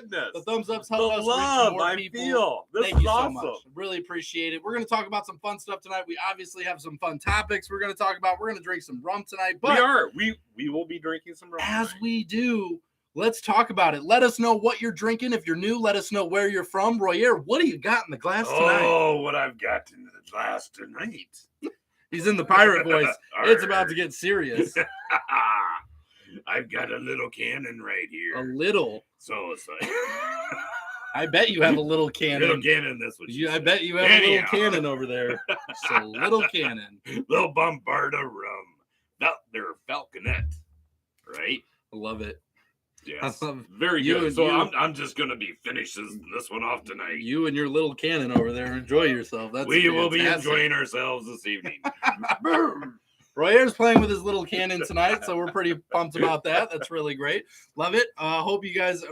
goodness. The thumbs ups help us love reach more I people. feel. This Thank is you awesome. so much. Really appreciate it. We're going to talk about some fun stuff tonight. We obviously have some fun topics we're going to talk about. We're going to drink some rum tonight. But we will be drinking some rum as tonight. we do, let's talk about it. Let us know what you're drinking. If you're new, let us know where you're from. Royer, what do you got in the glass tonight? Oh, what I've got in the glass tonight. He's in the pirate voice. It's about to get serious. I've got a little cannon right here. A little. So it's like I bet you have a little cannon. Little cannon, that's what I bet you have a little cannon over there. It's a little cannon. Little Bombarda rum. They're falconet. Right? I love it. Yes. I love very you good. So you. I'm just gonna be finishing this one off tonight. You and your little cannon over there. Enjoy yourself. We will be enjoying ourselves this evening. Royer's playing with his little cannon tonight, so we're pretty pumped about that. That's really great. Love it. Hope you guys.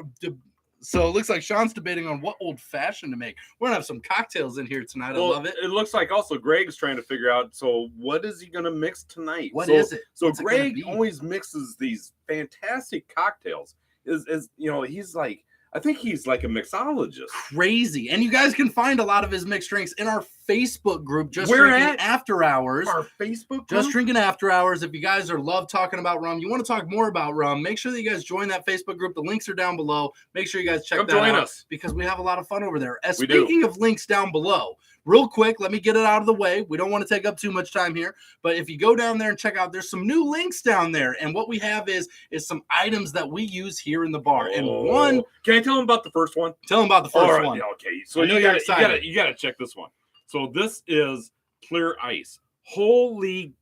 So it looks like Sean's debating on what old fashioned to make. We're gonna have some cocktails in here tonight. I love it. It looks like also Greg's trying to figure out. So what is he gonna mix tonight? What is it? So What's Greg always mixes these fantastic cocktails. He's like. I think he's like a mixologist. Crazy. And you guys can find a lot of his mixed drinks in our Facebook group, Just Where Drinking at? After Hours. Our Facebook group? Just Drinking After Hours. If you guys love talking about rum, you want to talk more about rum, make sure that you guys join that Facebook group. The links are down below. Make sure you guys check that out. Join us. Because we have a lot of fun over there. We do. Speaking of links down below, real quick, let me get it out of the way. We don't want to take up too much time here. But if you go down there and check out, there's some new links down there. And what we have is some items that we use here in the bar. And one... Can I tell them about the first one? Tell them about the first one. Yeah, okay. So I know you're excited. You gotta check this one. So this is clear ice. Holy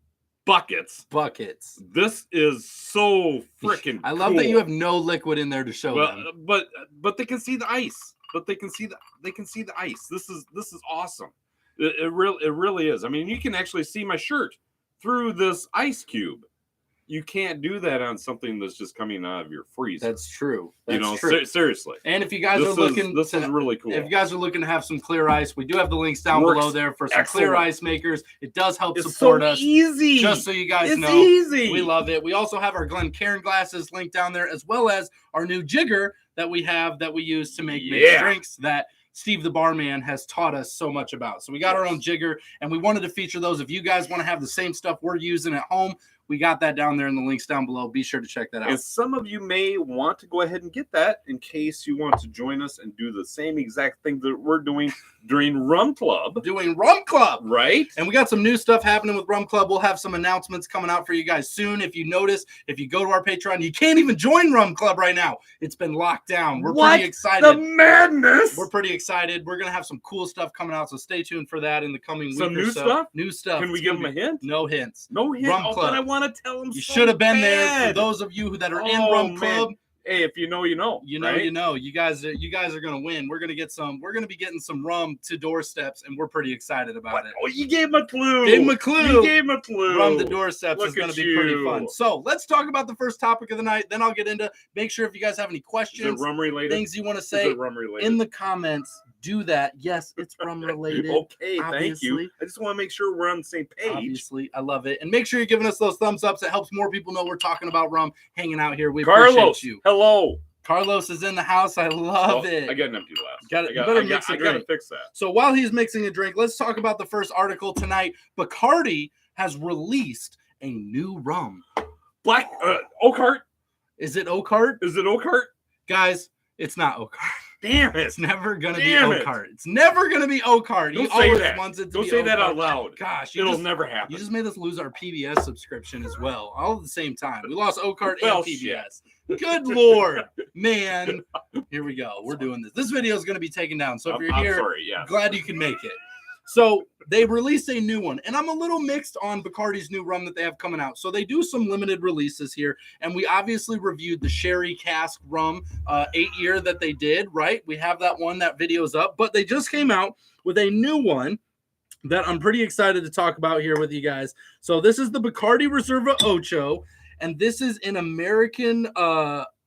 buckets. Buckets. This is so freaking I love that you have no liquid in there to show them. But they can see the ice. But they can see the ice. This is awesome. It really is. I mean, you can actually see my shirt through this ice cube. You can't do that on something that's just coming out of your freezer. That's true. That's true. Seriously. And if you guys are looking, this is really cool. If you guys are looking to have some clear ice, we do have the links down below there for some clear ice makers. It does help support us. Easy. Just so you guys know, easy. We love it. We also have our Glencairn glasses linked down there, as well as our new jigger that we have that we use to make mixed drinks that Steve the barman has taught us so much about. So we got our own jigger, and we wanted to feature those. If you guys want to have the same stuff we're using at home, we got that down there in the links down below. Be sure to check that out. And some of you may want to go ahead and get that in case you want to join us and do the same exact thing that we're doing during Rum Club. Right? And we got some new stuff happening with Rum Club. We'll have some announcements coming out for you guys soon. If you notice, if you go to our Patreon, you can't even join Rum Club right now. It's been locked down. We're pretty excited. The madness! We're pretty excited. We're going to have some cool stuff coming out, so stay tuned for that in the coming week. Some new stuff? New stuff. Can we give them a hint? No hints. No hint? Rum Club. But I want to tell them you should have been there. For those of you that are in Rum Club, hey, if you know, you know. You know, you know. You guys are gonna win. We're gonna be getting some rum to doorsteps, and we're pretty excited about it. Oh, you gave him a clue. Gave him a clue. You gave him a clue. Rum to doorsteps is gonna be pretty fun. So let's talk about the first topic of the night. Then I'll get into. Make sure if you guys have any questions, is it rum related? Things you want to say in the comments. Do that. Yes, it's rum related. Okay, thank you. I just want to make sure we're on the same page. Obviously, I love it. And make sure you're giving us those thumbs ups. It helps more people know we're talking about rum, hanging out here. We appreciate you. Hello. Carlos is in the house. I love it. I got an empty glass. You better mix a drink. I gotta fix that. So while he's mixing a drink, let's talk about the first article tonight. Bacardi has released a new rum. Black Oakheart. Is it Oakheart? Is it Oakheart? Guys, it's not Oakheart. Damn it. It's never going to be Oakheart. It's never going to be Oakheart. Don't say that. Don't say that out loud. Gosh. It'll never happen. You just made us lose our PBS subscription as well. All at the same time. We lost Oakheart and PBS. Good Lord. Man. Here we go. We're doing this. This video is going to be taken down. So if you're here, glad you can make it. So they released a new one, and I'm a little mixed on Bacardi's new rum that they have coming out. So they do some limited releases here, and we obviously reviewed the Sherry Cask rum 8-year that they did, right? We have that one. That video's up, but they just came out with a new one that I'm pretty excited to talk about here with you guys. So this is the Bacardi Reserva Ocho, and this is in American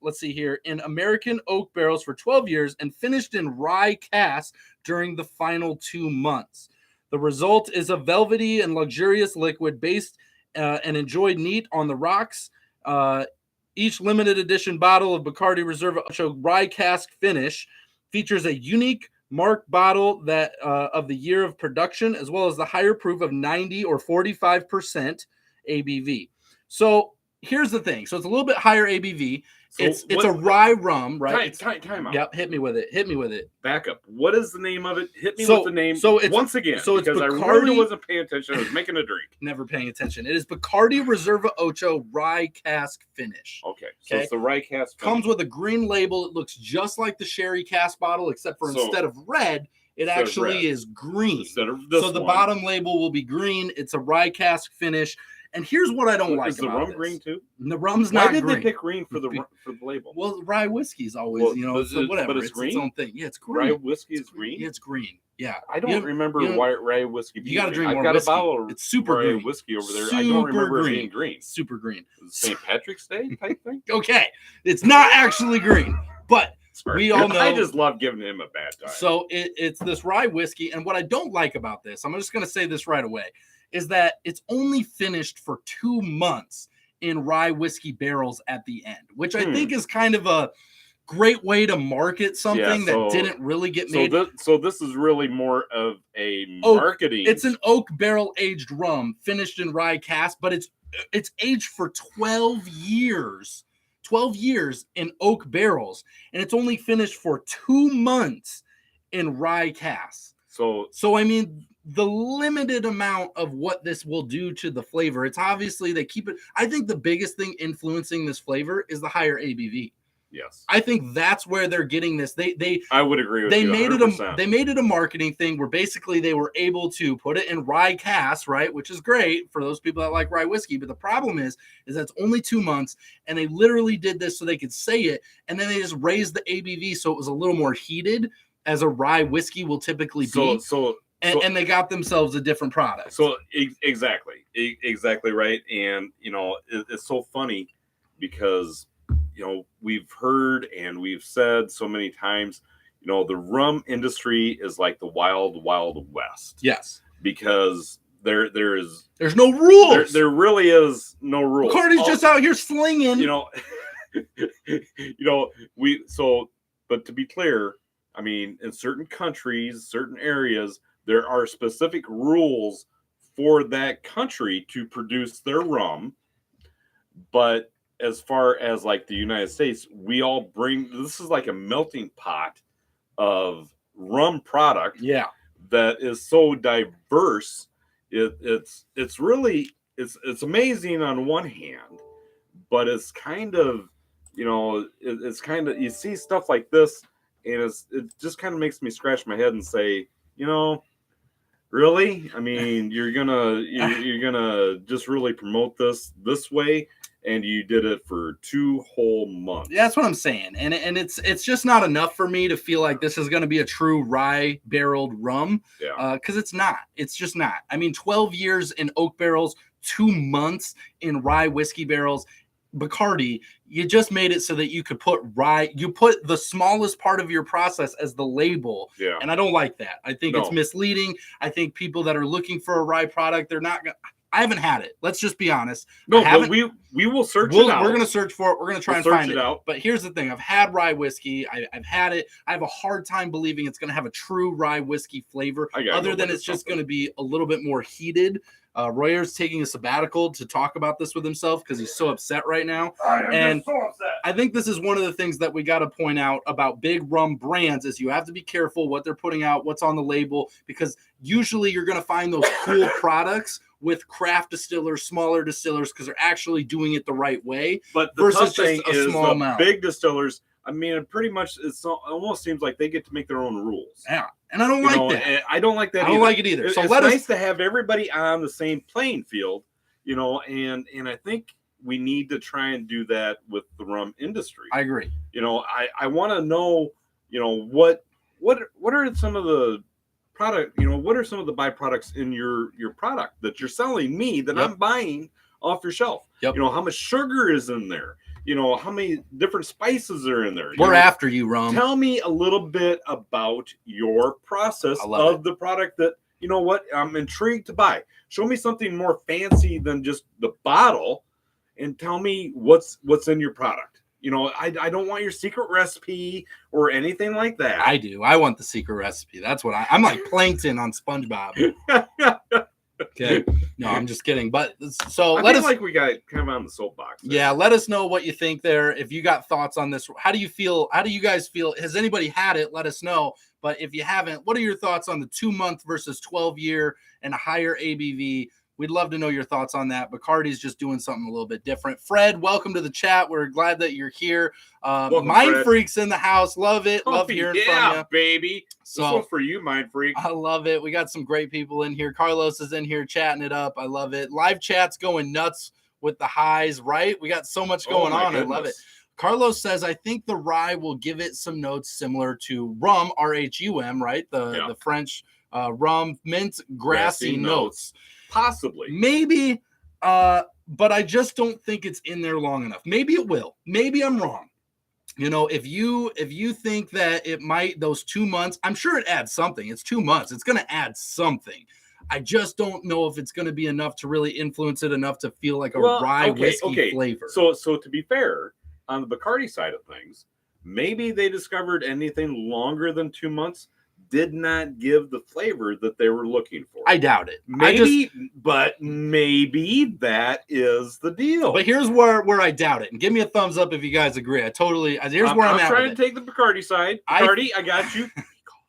let's see here, in American oak barrels for 12 years and finished in rye cask during the final 2 months. The result is a velvety and luxurious liquid based and enjoyed neat on the rocks. Each limited edition bottle of Bacardi Reserva Ocho rye cask finish features a unique marked bottle that of the year of production, as well as the higher proof of 90 or 45% ABV. So here's the thing. So it's a little bit higher ABV. So it's a rye rum, right? Time out. Yep, hit me with it. Back up. What is the name of it? Hit me with the name once again. So because Bacardi, I really wasn't paying attention. I was making a drink. Never paying attention. It is Bacardi Reserva Ocho rye cask finish. Okay. So it's the rye cask finish. Comes with a green label. It looks just like the sherry cask bottle, except for instead of red, it actually is green. So the bottom label will be green. It's a rye cask finish. And here's what I don't like about it. Is the rum green too? The rum's not green. Why did they pick green for the label? Well, rye whiskey's always, whatever. But it's green? Its own thing. Yeah, it's green. Rye whiskey is green? Yeah, it's green. Yeah. I don't remember rye whiskey being green. You got to drink more whiskey. I've got a bottle of it's super rye green. Whiskey over there. I don't remember it being green. Super green. St. Patrick's Day type thing? Okay. It's not actually green, but we all know. I just love giving him a bad time. So it's this rye whiskey. And what I don't like about this, I'm just going to say this right away, is that it's only finished for 2 months in rye whiskey barrels at the end, which I think is kind of a great way to market something that didn't really get made. So this is really more of a marketing. It's an oak barrel aged rum finished in rye cask, but it's aged for 12 years. 12 years in oak barrels, and it's only finished for 2 months in rye cask. So I mean, the limited amount of what this will do to the flavor, it's obviously they keep it. I think the biggest thing influencing this flavor is the higher ABV. Yes, I think that's where they're getting this. I would agree with you. They made it a marketing thing where basically they were able to put it in rye cask, right, which is great for those people that like rye whiskey. But the problem is that it's only 2 months, and they literally did this so they could say it, and then they just raised the ABV so it was a little more heated, as a rye whiskey will typically be. And they got themselves a different product. So exactly right. And it's so funny because we've heard and we've said so many times, the rum industry is like the wild, wild west. Yes. Because there's no rules. There really is no rules. Bacardi's just out here slinging. But to be clear, I mean, in certain countries, certain areas, there are specific rules for that country to produce their rum. But as far as like the United States, we all this is like a melting pot of rum product. Yeah. That is so diverse. It's really amazing on one hand, but it's kind of, it's kind of, you see stuff like this and it just kind of makes me scratch my head and say, really? I mean, you're gonna just really promote this way, and you did it for 2 whole months. Yeah, that's what I'm saying, and it's just not enough for me to feel like this is going to be a true rye barreled rum. Yeah, because it's not. It's just not. I mean, 12 years in oak barrels, 2 months in rye whiskey barrels. Bacardi, you just made it so that you could put rye. You put the smallest part of your process as the label, and I don't like that. I think it's misleading. I think people that are looking for a rye product, they're not gonna. I haven't had it. Let's just be honest. No, but we will search it out. We're going to search for it. We're going to try and find it out. But here's the thing. I've had rye whiskey. I've had it. I have a hard time believing it's going to have a true rye whiskey flavor, other than it's just going to be a little bit more heated. Royer's taking a sabbatical to talk about this with himself because he's so upset right now. And so upset. I think this is one of the things that we got to point out about big rum brands is you have to be careful what they're putting out, what's on the label, because usually you're going to find those cool products with craft distillers, smaller distillers, because they're actually doing it the right way. But the versus just a small amount. Big distillers, I mean, pretty much it almost seems like they get to make their own rules. Yeah, and I don't like that. I don't like that. I don't like it either. So it's nice to have everybody on the same playing field, and I think we need to try and do that with the rum industry. I agree. I want to know, what are some of the product, what are some of the byproducts in your product that you're selling me that I'm buying off your shelf? Yep. How much sugar is in there? How many different spices are in there? We're after you, Rum. Tell me a little bit about your process of the product that, I'm intrigued to buy. Show me something more fancy than just the bottle and tell me what's in your product. You know, I don't want your secret recipe or anything like that. I do. I want the secret recipe. That's what I'm like Plankton on SpongeBob. Okay. No, I'm just kidding. But so I feel like we got kind of on the soapbox there. Yeah, let us know what you think there. If you got thoughts on this, how do you feel? How do you guys feel? Has anybody had it? Let us know. But if you haven't, what are your thoughts on the 2-month versus 12-year and a higher ABV? We'd love to know your thoughts on that. Bacardi's just doing something a little bit different. Fred, welcome to the chat. We're glad that you're here. Mind Fred. Freaks in the house. Love it. Love hearing from you. Baby. So, this one's for you, Mind Freak. I love it. We got some great people in here. Carlos is in here chatting it up. I love it. Live chat's going nuts with the highs, right? We got so much going on. Goodness. I love it. Carlos says, I think the rye will give it some notes similar to rum, RHUM, right? The French rum, mint, grassy notes. Possibly. Maybe, but I just don't think it's in there long enough. Maybe it will. Maybe I'm wrong. You know, if you think that it might, those 2 months, I'm sure it adds something. It's 2 months. It's going to add something. I just don't know if it's going to be enough to really influence it enough to feel like a rye whiskey flavor. So to be fair, on the Bacardi side of things, maybe they discovered anything longer than 2 months did not give the flavor that they were looking for. I doubt it. But maybe that is the deal. But here's where I doubt it. And give me a thumbs up if you guys agree. Here's where I'm at. I'm trying to take the Bacardi side. Bacardi, I got you.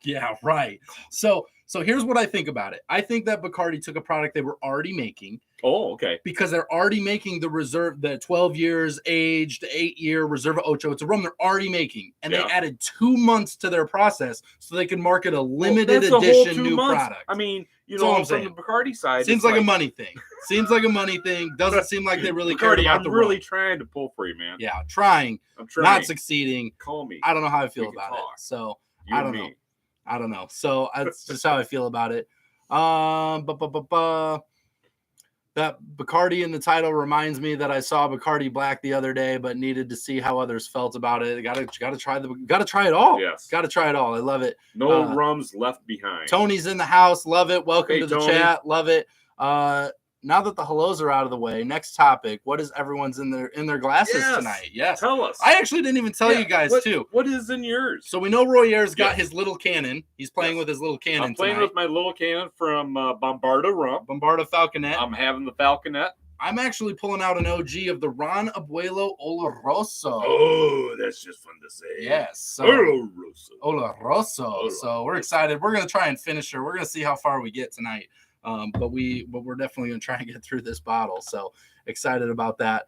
Yeah, right. So here's what I think about it. I think that Bacardi took a product they were already making. Oh, okay. Because they're already making the 12 years aged, 8-year Reserva Ocho. It's a rum they're already making. And they added 2 months to their process so they can market a limited edition new product. I mean, from the Bacardi side. Seems like a money thing. Seems like a money thing. Doesn't seem like they really care about the rum. I'm really trying to pull for you, man. Yeah, trying. I'm trying. Not succeeding. Call me. I don't know how I feel about it. So, I don't know. So that's just how I feel about it. That Bacardi in the title reminds me that I saw Bacardi Black the other day, but needed to see how others felt about it. Got to try it all. Yes, got to try it all. I love it. No rums left behind. Tony's in the house. Love it. Welcome to the chat. Love it. Now that the hellos are out of the way, next topic. What is everyone's in their glasses tonight? Yes. Tell us. I actually didn't even tell you guys too. What is in yours? So we know Royer's got his little cannon. He's playing with his little cannon. I'm playing with my little cannon from Bombarda Rum. Bombarda Falconet. I'm having the Falconet. I'm actually pulling out an OG of the Ron Abuelo Oloroso. Oh, that's just fun to say. Yes. So, Oloroso. So we're excited. We're going to try and finish her. We're going to see how far we get tonight. But we're definitely going to try and get through this bottle. So excited about that.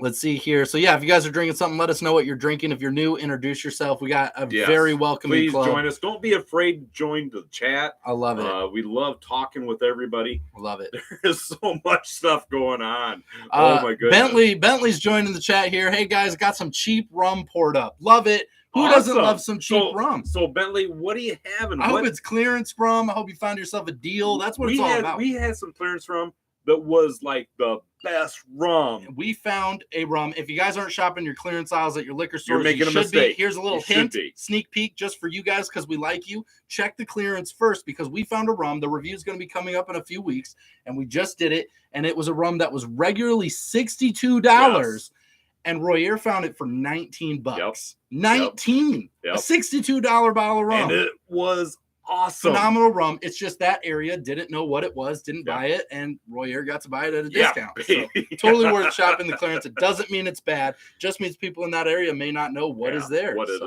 Let's see here. So yeah, if you guys are drinking something, let us know what you're drinking. If you're new, introduce yourself. We got a very welcoming club. Please join us. Don't be afraid to join the chat. I love it. We love talking with everybody. I love it. There's so much stuff going on. Oh my goodness. Bentley's joining the chat here. Hey guys, got some cheap rum poured up. Love it. Who doesn't love some cheap rum? So Bentley, what are you having? I hope it's clearance rum. I hope you found yourself a deal. That's what it's all about. We had some clearance rum that was like the best rum. We found a rum. If you guys aren't shopping your clearance aisles at your liquor store, you're making a mistake. Here's a little hint, sneak peek just for you guys because we like you. Check the clearance first because we found a rum. The review is going to be coming up in a few weeks, and we just did it, and it was a rum that was regularly $62. Yes. And Royer found it for $19. Yep. 19. Yep. A $62 bottle of rum. And it was awesome. Phenomenal rum. It's just that area didn't know what it was, didn't buy it, and Royer got to buy it at a discount. So totally worth shopping the clearance. It doesn't mean it's bad. Just means people in that area may not know what is there. What it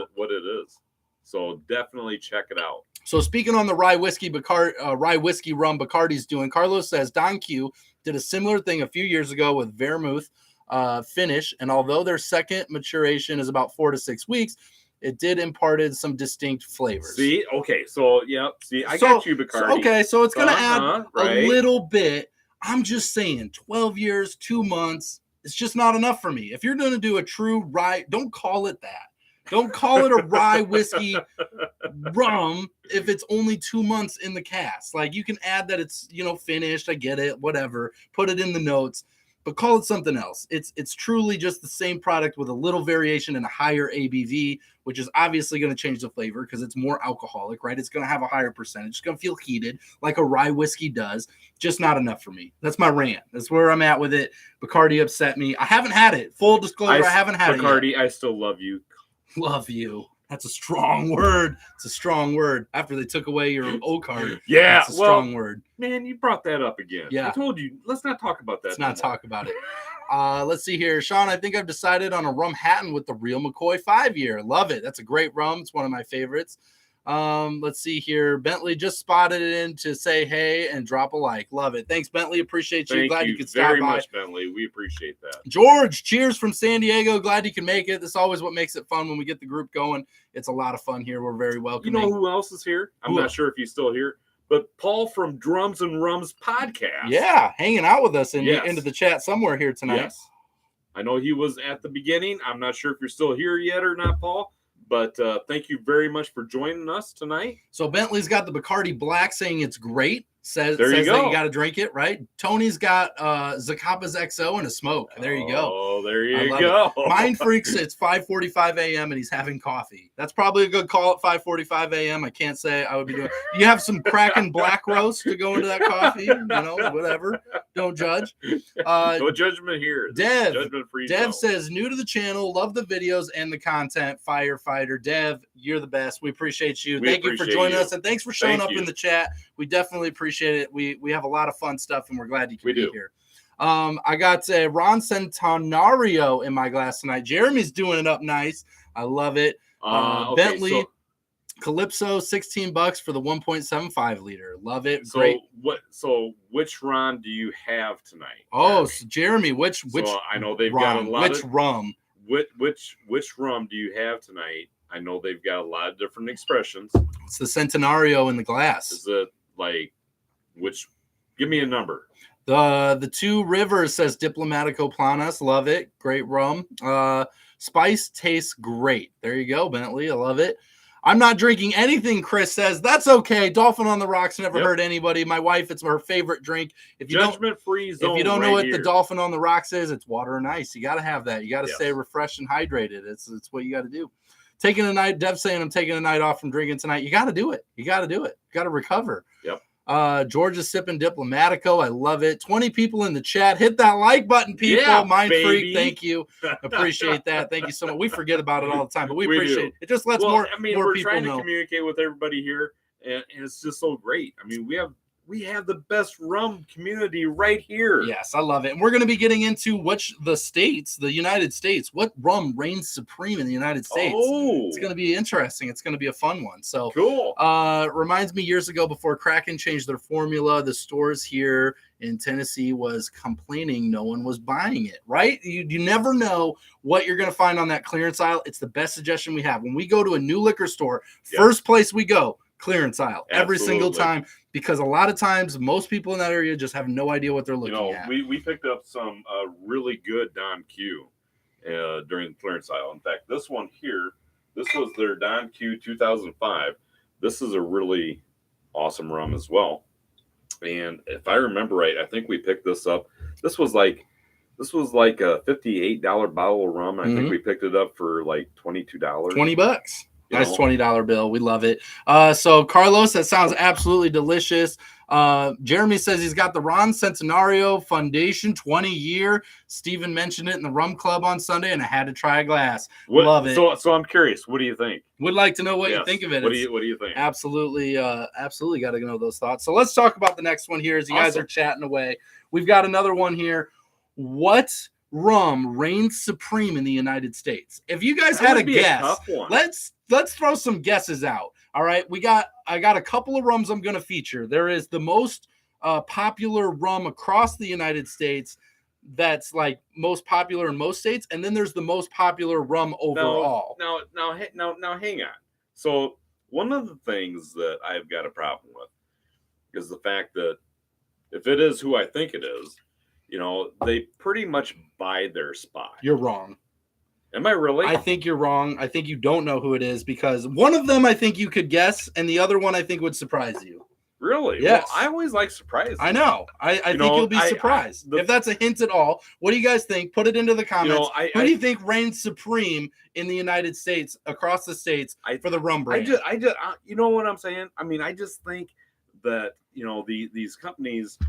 is. So definitely check it out. So speaking on the rye whiskey rum Bacardi's doing, Carlos says Don Q did a similar thing a few years ago with vermouth finish, and although their second maturation is about 4 to 6 weeks, it did imparted some distinct flavors. See, okay, so I got you, Bacardi. So it's gonna add a little bit. I'm just saying, 12 years, 2 months, it's just not enough for me. If you're gonna do a true rye, don't call it that. Don't call it a rye whiskey rum if it's only 2 months in the cask. Like you can add that it's finished. I get it, whatever. Put it in the notes. But call it something else. It's truly just the same product with a little variation and a higher ABV which is obviously going to change the flavor because it's more alcoholic, right? It's going to have a higher percentage. It's going to feel heated like a rye whiskey does. Just not enough for me. That's my rant. That's where I'm at with it. Bacardi upset me. I haven't had it. Full disclosure, I haven't had Bacardi, it yet. I still love you. Love you. That's a strong word. It's a strong word. After they took away your O card. Yeah, that's a strong word. Man, you brought that up again. Yeah. I told you, let's not talk about that. Let's not talk about it. Let's see here. Sean, I think I've decided on a rum Hatton with the Real McCoy 5-year. Love it. That's a great rum. It's one of my favorites. Let's see here. Bentley just spotted it in to say hey and drop a like. Love it. Thanks, Bentley. Appreciate you. Glad you could stop by. Very much, Bentley. We appreciate that. George, cheers from San Diego. Glad you can make it. This is always what makes it fun when we get the group going. It's a lot of fun here. We're very welcome. You know who else is here? I'm not sure if he's still here, but Paul from Drums and Rums podcast. Yeah, hanging out with us into the chat somewhere here tonight. Yes. I know he was at the beginning. I'm not sure if you're still here yet or not, Paul. But thank you very much for joining us tonight. So Bentley's got the Bacardi Black saying it's great. Says that you got to drink it, right? Tony's got Zaccapa's XO and a smoke. There you go. Oh, there you go. Mind Freaks, it's 5:45 a.m. and he's having coffee. That's probably a good call at 5:45 a.m. I can't say I would be doing. You have some Kraken Black Roast to go into that coffee, whatever. Don't judge. No judgment here. Dev, judgment-free Dev says, new to the channel, love the videos and the content. Firefighter. Dev, you're the best. We appreciate you. Thank you for joining us, and thanks for showing up in the chat. We definitely appreciate it. We have a lot of fun stuff, and we're glad you can be here. I got Ron Centenario in my glass tonight. Jeremy's doing it up nice. I love it. Bentley Calypso, $16 for the 1.75 liter. Love it. Great. So which Ron do you have tonight? Oh, so Jeremy, which I know they've got a lot of rum. Which rum do you have tonight? I know they've got a lot of different expressions. It's the Centenario in the glass. Is it like which? Give me a number. The Two Rivers says Diplomatico Planas. Love it. Great rum. Spice tastes great. There you go, Bentley. I love it. I'm not drinking anything, Chris says. That's okay. Dolphin on the Rocks never hurt anybody. My wife, it's her favorite drink. If you Judgment-free zone. If you don't know what the Dolphin on the Rocks is, it's water and ice. You got to have that. You got to stay refreshed and hydrated. It's what you got to do. Taking a night, Dev saying I'm taking a night off from drinking tonight. You got to do it. You got to do it. You got to recover. Yep. George is sipping Diplomatico. I love it. 20 people in the chat. Hit that like button, people. Yeah, Mind Freak, thank you. Appreciate that. Thank you so much. We forget about it all the time, but we appreciate it. It just lets more people know. We're trying to communicate with everybody here, and it's just so great. I mean, we have the best rum community right here. Yes, I love it. And we're going to be getting into the United States, what rum reigns supreme in the United States. Oh, it's going to be interesting. It's going to be a fun one. So cool. Reminds me years ago before Kraken changed their formula, the stores here in Tennessee was complaining no one was buying it, right? You never know what you're going to find on that clearance aisle. It's the best suggestion we have. When we go to a new liquor store, first place we go, clearance aisle. Every single time, because a lot of times most people in that area just have no idea what they're looking at. We picked up some really good Don Q during the clearance aisle. In fact, this one here, this was their Don Q 2005. This is a really awesome rum as well. And if I remember right, I think we picked this up. This was like a $58 bottle of rum. I think we picked it up for like $22. $20. Nice $20 bill. We love it. So Carlos, that sounds absolutely delicious. Jeremy says he's got the Ron Centenario Foundation 20-year. Steven mentioned it in the Rum Club on Sunday, and I had to try a glass. Love it. So I'm curious. What do you think? Would like to know what you think of it. What do you think? Absolutely got to know those thoughts. So let's talk about the next one here as you guys are chatting away. We've got another one here. What rum reigns supreme in the United States? If you guys had a guess, let's throw some guesses out. All right, I got a couple of rums I'm going to feature. There is the most popular rum across the United States that's like most popular in most states, and then there's the most popular rum overall. Now hang on. So one of the things that I've got a problem with is the fact that if it is who I think it is, they pretty much buy their spot. You're wrong. Am I really? I think you're wrong. I think you don't know who it is because one of them I think you could guess, and the other one I think would surprise you. Really? Yes. Well, I always like surprises. I know. I think you'll be surprised. If that's a hint at all, what do you guys think? Put it into the comments. Who do you think reigns supreme in the United States, across the states, for the rum brand? You know what I'm saying? I mean, I just think that, these companies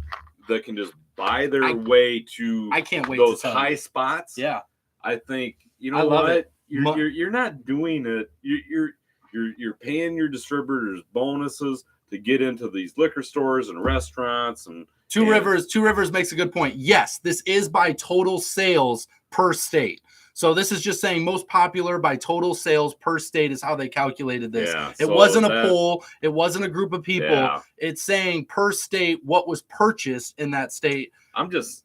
that can just buy their way to I can't wait those to high spots. Yeah. I think, you're not doing it. You're paying your distributors bonuses to get into these liquor stores and restaurants. And Two Rivers makes a good point. Yes, this is by total sales per state. So this is just saying most popular by total sales per state is how they calculated this. Yeah, it wasn't a poll. It wasn't a group of people. Yeah. It's saying per state what was purchased in that state. I'm just,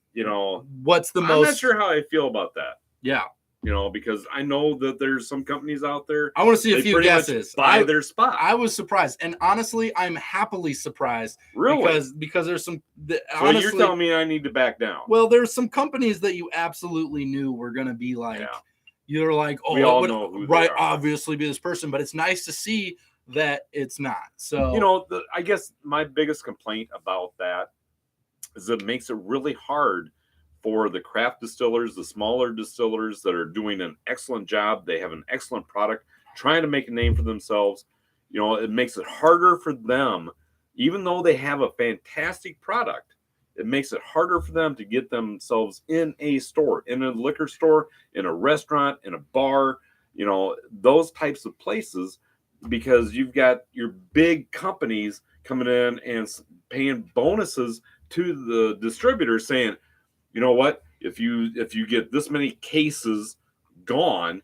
what's the most. I'm not sure how I feel about that. Yeah. Because I know that there's some companies out there. I want to see a few guesses. Buy their spot. I was surprised, and honestly, I'm happily surprised. Really? Because there's some. Honestly, so you're telling me I need to back down? Well, there's some companies that you absolutely knew were going to be like. Yeah. You're like, oh, we all know who they are. Obviously, be this person, but it's nice to see that it's not. So I guess my biggest complaint about that is it makes it really hard for the craft distillers, the smaller distillers that are doing an excellent job. They have an excellent product, trying to make a name for themselves. It makes it harder for them, even though they have a fantastic product. It makes it harder for them to get themselves in a store, in a liquor store, in a restaurant, in a bar, those types of places, because you've got your big companies coming in and paying bonuses to the distributors saying, you know what? If you get this many cases gone,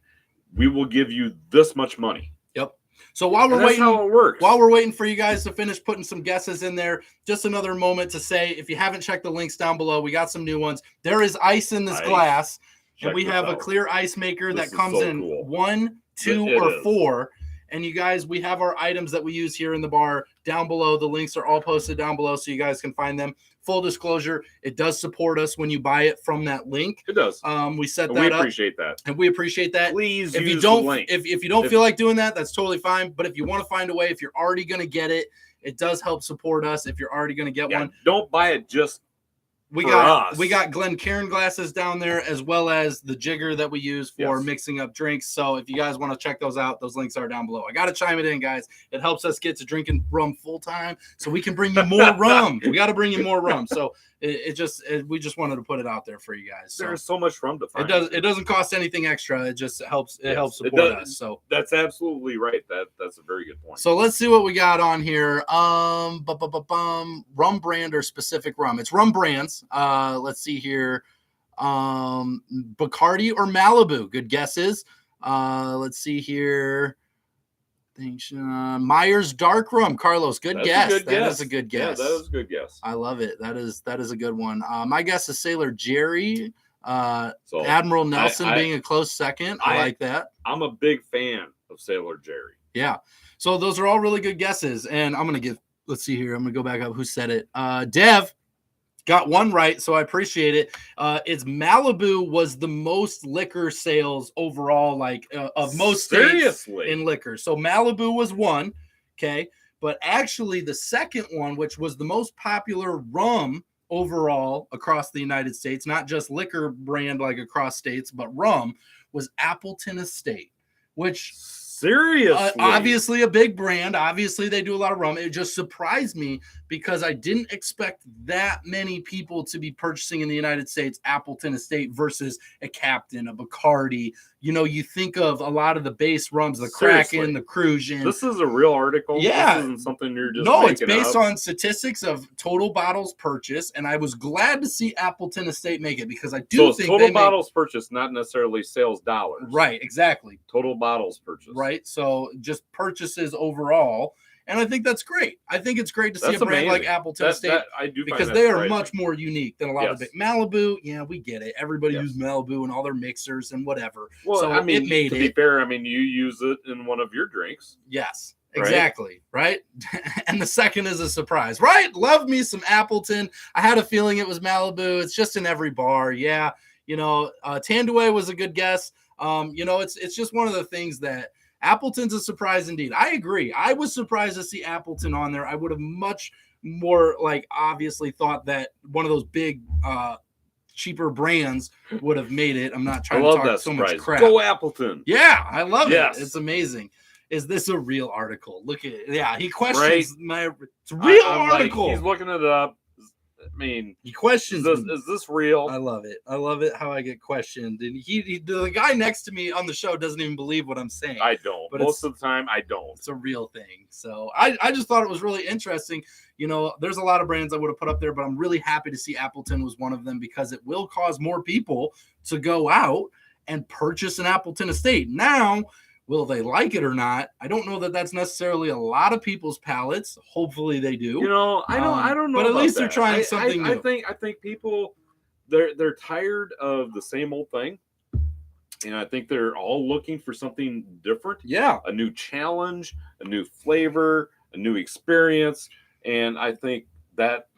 we will give you this much money. Yep. So while we're waiting, how it works. While we're waiting for you guys to finish putting some guesses in there, just another moment to say, if you haven't checked the links down below, we got some new ones. There is ice in this glass, and we have a clear ice maker that comes in 1, 2, or 4. And you guys, we have our items that we use here in the bar down below. The links are all posted down below so you guys can find them. Full disclosure, it does support us when you buy it from that link. It does. We set that up. We appreciate that. And we appreciate that. Please use the link. If you don't feel like doing that, that's totally fine. But if you want to find a way, if you're already going to get it, it does help support us if you're already going to get one. Don't buy it just We got Glencairn glasses down there, as well as the jigger that we use for mixing up drinks. So if you guys want to check those out, those links are down below. I got to chime it in, guys. It helps us get to drinking rum full time, so we can bring you more rum. We got to bring you more rum. So we just wanted to put it out there for you guys. So there's so much rum to find. It doesn't cost anything extra. It just helps. It helps support us. So that's absolutely right. That's a very good point. So let's see what we got on here. Rum brand or specific rum? It's rum brands. Let's see here. Bacardi or Malibu? Good guesses. Let's see here. Myers Dark Rum. Carlos, good guess. That is a good guess. Yeah, that is a good guess. I love it. That is a good one. My guess is Sailor Jerry. Admiral Nelson being a close second. I like that. I'm a big fan of Sailor Jerry. Yeah. So those are all really good guesses. And I'm going to let's see here. I'm going to go back up. Who said it? Dev got one right, so I appreciate it. It's Malibu was the most liquor sales overall, of most states in liquor. So Malibu was one, okay? But actually the second one, which was the most popular rum overall across the United States, not just liquor brand like across states, but rum, was Appleton Estate, which... Seriously, obviously a big brand. Obviously, they do a lot of rum. It just surprised me because I didn't expect that many people to be purchasing in the United States Appleton Estate versus a Captain, a Bacardi. You think of a lot of the base rums, the Kraken, the Crucian. This is a real article. Yeah, this isn't something you're just it's based on statistics of total bottles purchased, and I was glad to see Appleton Estate make it because I do think total bottles purchased, not necessarily sales dollars. Right, exactly. Total bottles purchased. Right, so just purchases overall. And I think that's great. I think it's great to see a brand like Appleton Estate because they are much more unique than a lot of big Malibu. Yeah, we get it. Everybody uses Malibu and all their mixers and whatever. Well, so it made it. To be fair, you use it in one of your drinks. Yes, exactly. Right? And the second is a surprise. Right? Love me some Appleton. I had a feeling it was Malibu. It's just in every bar. Yeah. Tanduay was a good guess. It's just one of the things that Appleton's a surprise indeed. I agree. I was surprised to see Appleton on there. I would have much more like obviously thought that one of those big cheaper brands would have made it. I'm not trying to talk so much crap. Go Appleton. Yeah, I love it. It's amazing. Is this a real article? Look at it. Yeah, he questions it's a real article. Like, he's looking it up. I mean, he questions. Is this real? I love it. I love it how I get questioned. And the guy next to me on the show doesn't even believe what I'm saying. I don't. But most of the time, I don't. It's a real thing. So I just thought it was really interesting. You know, there's a lot of brands I would have put up there, but I'm really happy to see Appleton was one of them because it will cause more people to go out and purchase an Appleton Estate. Now, will they like it or not? I don't know that that's necessarily a lot of people's palates. Hopefully they do. You know, I don't know. But at least they're trying something new. I think people they're tired of the same old thing. And I think they're all looking for something different. Yeah. A new challenge, a new flavor, a new experience. And I think that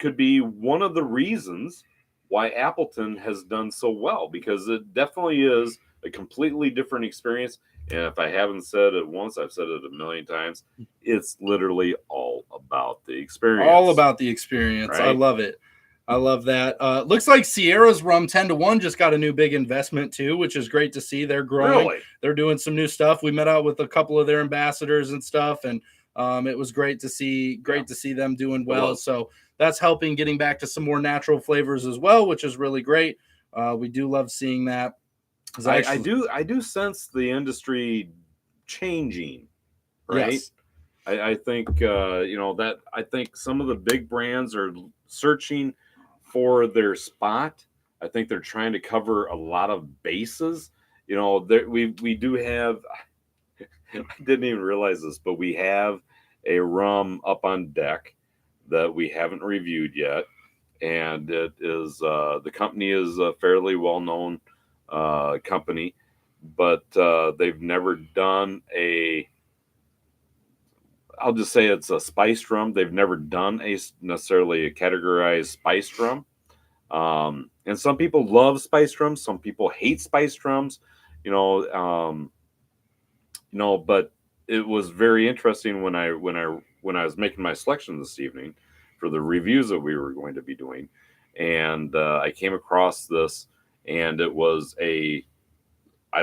could be one of the reasons why Appleton has done so well, because it definitely is a completely different experience. And if I haven't said it once, I've said it a million times. It's literally all about the experience. All about the experience. Right? I love it. I love that. Looks like Sierra's rum 10-1 just got a new big investment too, which is great to see. They're growing. Really? They're doing some new stuff. We met out with a couple of their ambassadors and stuff, and it was great to see. To see them doing well. So that's helping getting back to some more natural flavors as well, which is really great. We do love seeing that. I do sense the industry changing, right? Yes. I think I think some of the big brands are searching for their spot. I think they're trying to cover a lot of bases. You know, we do have. I didn't even realize this, but we have a rum up on deck that we haven't reviewed yet, and it is the company is a fairly well known company, but they've never done I'll just say it's a spiced rum. They've never done necessarily a categorized spiced rum. And some people love spiced rums. Some people hate spiced rums, but it was very interesting when I was making my selection this evening for the reviews that we were going to be doing. And I came across this, and it was I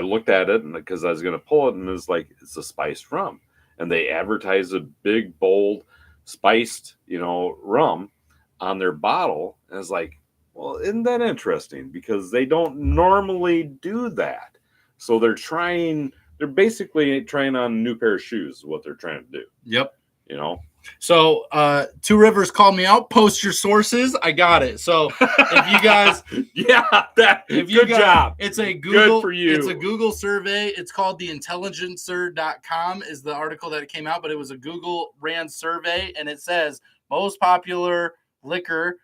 looked at it because I was going to pull it, and it's like, it's a spiced rum. And they advertise a big, bold, spiced, rum on their bottle. And it's like, well, isn't that interesting? Because they don't normally do that. So they're basically trying on a new pair of shoes is what they're trying to do. Yep. So Two Rivers called me out. Post your sources. I got it. So if you guys, good job. It's a Google. Good for you. It's a Google survey. It's called the Intelligencer.com is the article that came out, but it was a Google ran survey, and it says most popular liquor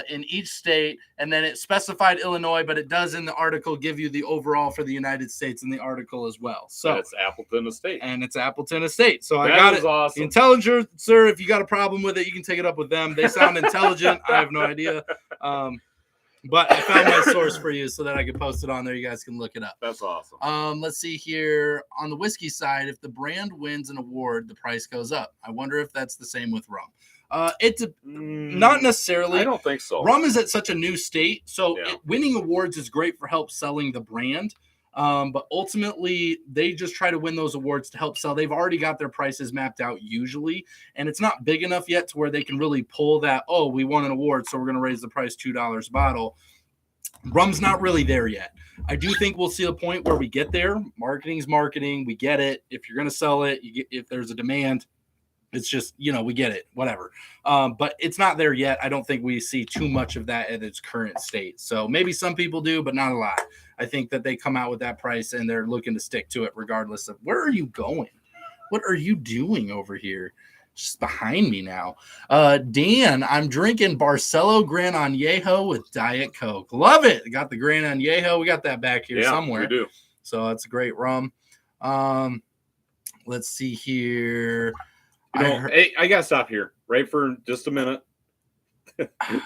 in each state, and then it specified Illinois, but it does in the article give you the overall for the United States in the article as well. So it's Appleton Estate. And it's Appleton Estate. So I got it. Awesome. Intelligencer, sir, if you got a problem with it, you can take it up with them. They sound intelligent. I have no idea. But I found my source for you so that I could post it on there. You guys can look it up. That's awesome. Let's see here. On the whiskey side, if the brand wins an award, the price goes up. I wonder if that's the same with rum. It's not necessarily. I don't think so. Rum is at such a new state, so winning awards is great for help selling the brand. But ultimately, they just try to win those awards to help sell. They've already got their prices mapped out usually, and it's not big enough yet to where they can really pull that, oh, we won an award, so we're going to raise the price $2 a bottle. Rum's not really there yet. I do think we'll see a point where we get there. Marketing's marketing. We get it. If you're going to sell it, if there's a demand, it's just, we get it, whatever. But it's not there yet. I don't think we see too much of that at its current state. So maybe some people do, but not a lot. I think that they come out with that price and they're looking to stick to it regardless of where are you going? What are you doing over here? Just behind me now. Dan, I'm drinking Barcelo Gran Añejo with Diet Coke. Love it. Got the Gran Añejo. We got that back here somewhere. We do. So that's a great rum. Let's see here. Hey, I gotta stop here right for just a minute.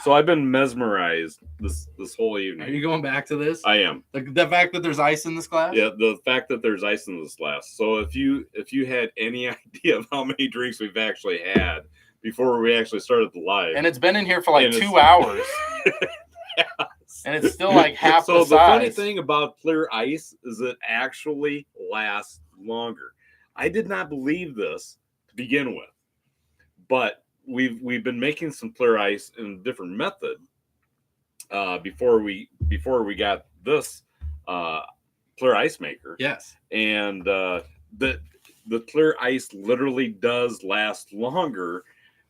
So I've been mesmerized this whole evening. Are you going back to this? I am. The fact that there's ice in this glass? Yeah, the fact that there's ice in this glass. So if you had any idea of how many drinks we've actually had, before we actually started the live. And it's been in here for like 2 hours. Yes. And it's still like half the size. So the funny thing about clear ice is it actually lasts longer. I did not believe this to begin with, but we've been making some clear ice in a different method before we got this clear ice maker. Yes. And the clear ice literally does last longer.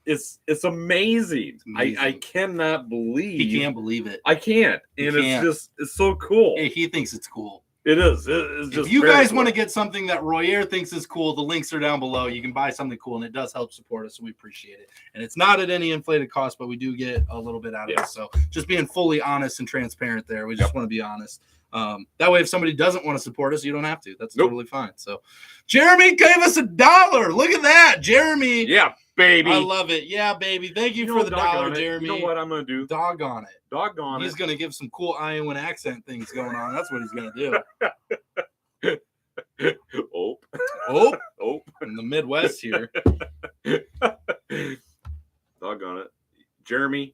It's amazing. I cannot believe. He can't believe it. I can't. And it's so cool. He thinks it's cool. It is. It's just if you guys want to get something that Royer thinks is cool, the links are down below. You can buy something cool, and it does help support us, so we appreciate it. And it's not at any inflated cost, but we do get a little bit out of it. So just being fully honest and transparent there. We just want to be honest. That way, if somebody doesn't want to support us, you don't have to. That's totally fine. So Jeremy gave us $1. Look at that, Jeremy. Yeah, baby. I love it. Yeah, baby. Thank you for the $1, Jeremy. You know what I'm going to do? Doggone it. Doggone it. He's going to give some cool Iowan accent things going on. That's what he's going to do. Oh. In the Midwest here. Doggone it. Jeremy,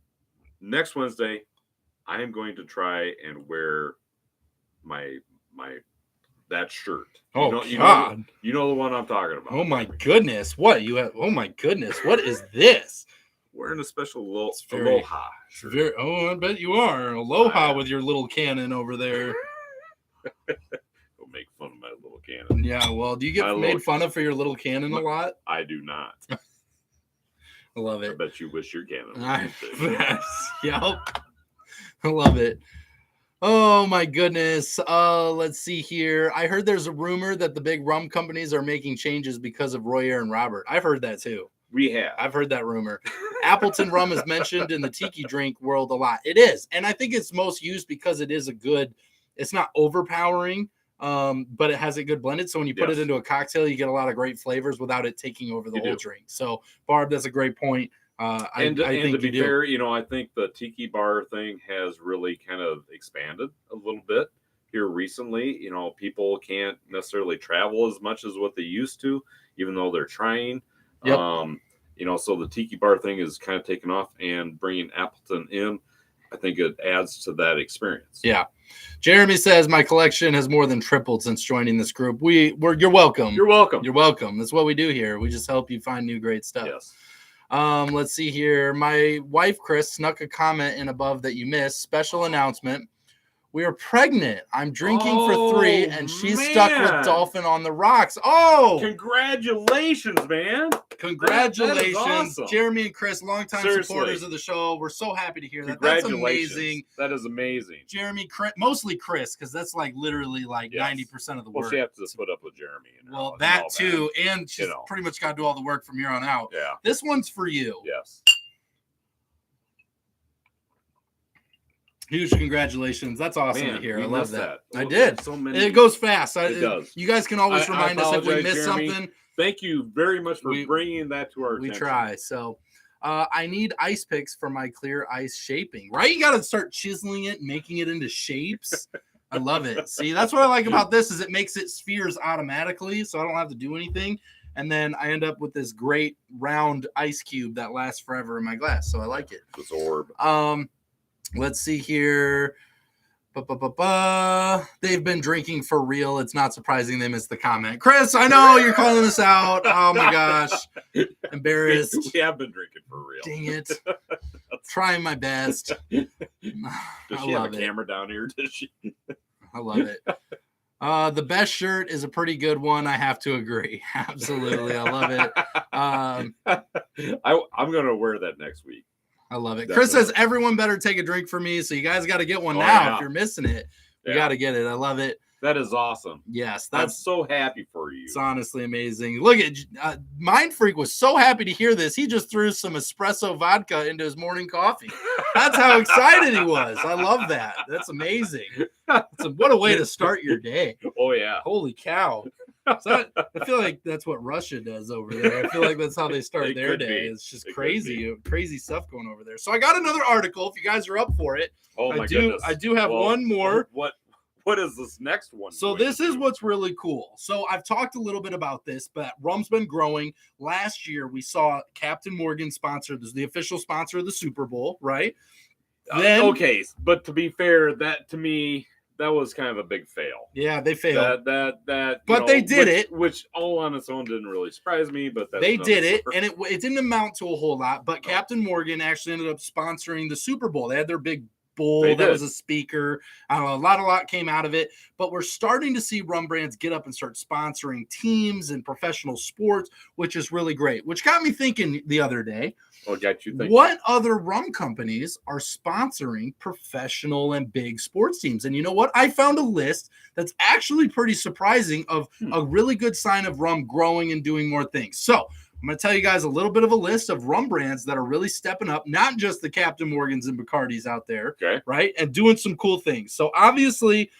next Wednesday, I am going to try and wear my that shirt. You know the one I'm talking about. Oh my goodness. What you have? Oh my goodness. What is this? Wearing a special aloha shirt. I bet you are. Aloha with your little cannon over there. Don't make fun of my little cannon. Yeah, well, do you get made fun of for your little cannon a lot? I do not. I love it. I bet you wish your cannon was Yep. I love it. Oh my goodness. Let's see here. I heard there's a rumor that the big rum companies are making changes because of Royer and Robert. I've heard that too. We have. I've heard that rumor. Appleton rum is mentioned in the tiki drink world a lot. It is. And I think it's most used because it is it's not overpowering, but it has a good blended. So when you put it into a cocktail, you get a lot of great flavors without it taking over the whole drink. So Barb, that's a great point. I think to be fair, I think the tiki bar thing has really kind of expanded a little bit here recently. People can't necessarily travel as much as what they used to, even though they're trying. Yep. So the tiki bar thing is kind of taken off, and bringing Appleton in, I think it adds to that experience. Yeah. Jeremy says my collection has more than tripled since joining this group. You're welcome. You're welcome. You're welcome. That's what we do here. We just help you find new great stuff. Yes. Let's see here. My wife, Chris, snuck a comment in above that you missed. Special announcement. We are pregnant. I'm drinking for 3, and she's stuck with Dolphin on the rocks. Oh! Congratulations, man. Congratulations. That is awesome. Jeremy and Chris, longtime supporters of the show. We're so happy to hear that. That's amazing. That is amazing. Jeremy, mostly Chris, because that's like literally 90% of the work. Well, she has to split up with Jeremy. Well, that too. And she's pretty much got to do all the work from here on out. Yeah. This one's for you. Yes. Huge congratulations. That's awesome to hear. I love that. I did. So many. It goes fast. It does. You guys can always remind us if we miss something. Thank you very much for bringing that to our attention. We try. So I need ice picks for my clear ice shaping, right? You got to start chiseling it, making it into shapes. I love it. See, that's what I like about this is it makes it spheres automatically, so I don't have to do anything. And then I end up with this great round ice cube that lasts forever in my glass. So I like it. This orb. Let's see here. They've been drinking for real. It's not surprising they missed the comment. Chris, I know you're calling us out. Oh my gosh. Embarrassed. We have been drinking for real. Dang it. Trying my best. Does she have a camera down here? Does she? I love it. The best shirt is a pretty good one. I have to agree. Absolutely. I love it. I'm going to wear that next week. I love it. Definitely. Chris says everyone better take a drink for me. So you guys got to get one now. If you're missing it, you got to get it. I love it. That is awesome. Yes. I'm so happy for you. It's honestly amazing. Look at Mind Freak was so happy to hear this. He just threw some espresso vodka into his morning coffee. That's how excited he was. I love that. That's amazing. What a way to start your day. Oh, yeah. Holy cow. So I feel like that's what Russia does over there. I feel like that's how they start their day. It's just crazy stuff going over there. So I got another article if you guys are up for it. Oh my goodness. I do have one more. what is this next one? So this is what's really cool. So I've talked a little bit about this, but rum's been growing. Last year, we saw Captain Morgan sponsor, this is the official sponsor of the Super Bowl, right? Then, okay, but to be fair, that to me, that was kind of a big fail. Yeah, they failed. But they did it. Which all on its own didn't really surprise me, but they did it, and it didn't amount to a whole lot. But Captain Morgan actually ended up sponsoring the Super Bowl. They had their big bull that was a speaker. I don't know, a lot came out of it. But we're starting to see rum brands get up and start sponsoring teams and professional sports, which is really great. Which got me thinking the other day. Got you thinking. What other rum companies are sponsoring professional and big sports teams? And you know what? I found a list that's actually pretty surprising of a really good sign of rum growing and doing more things. So I'm going to tell you guys a little bit of a list of rum brands that are really stepping up, not just the Captain Morgans and Bacardis out there, right? And doing some cool things. So obviously,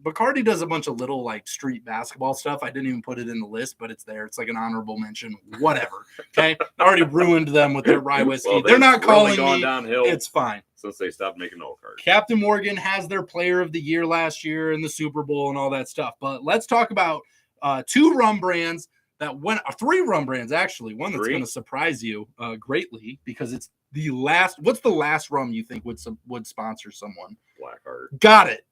Bacardi does a bunch of little like street basketball stuff. I didn't even put it in the list, but it's there. It's like an honorable mention, whatever. Okay. I already ruined them with their rye whiskey. Well, they're not calling me. Downhill it's fine. Since they stopped making old cards. Captain Morgan has their player of the year last year in the Super Bowl and all that stuff. But let's talk about three rum brands, actually. One that's going to surprise you greatly because it's the last. What's the last rum you think would sponsor someone? Blackheart. Got it.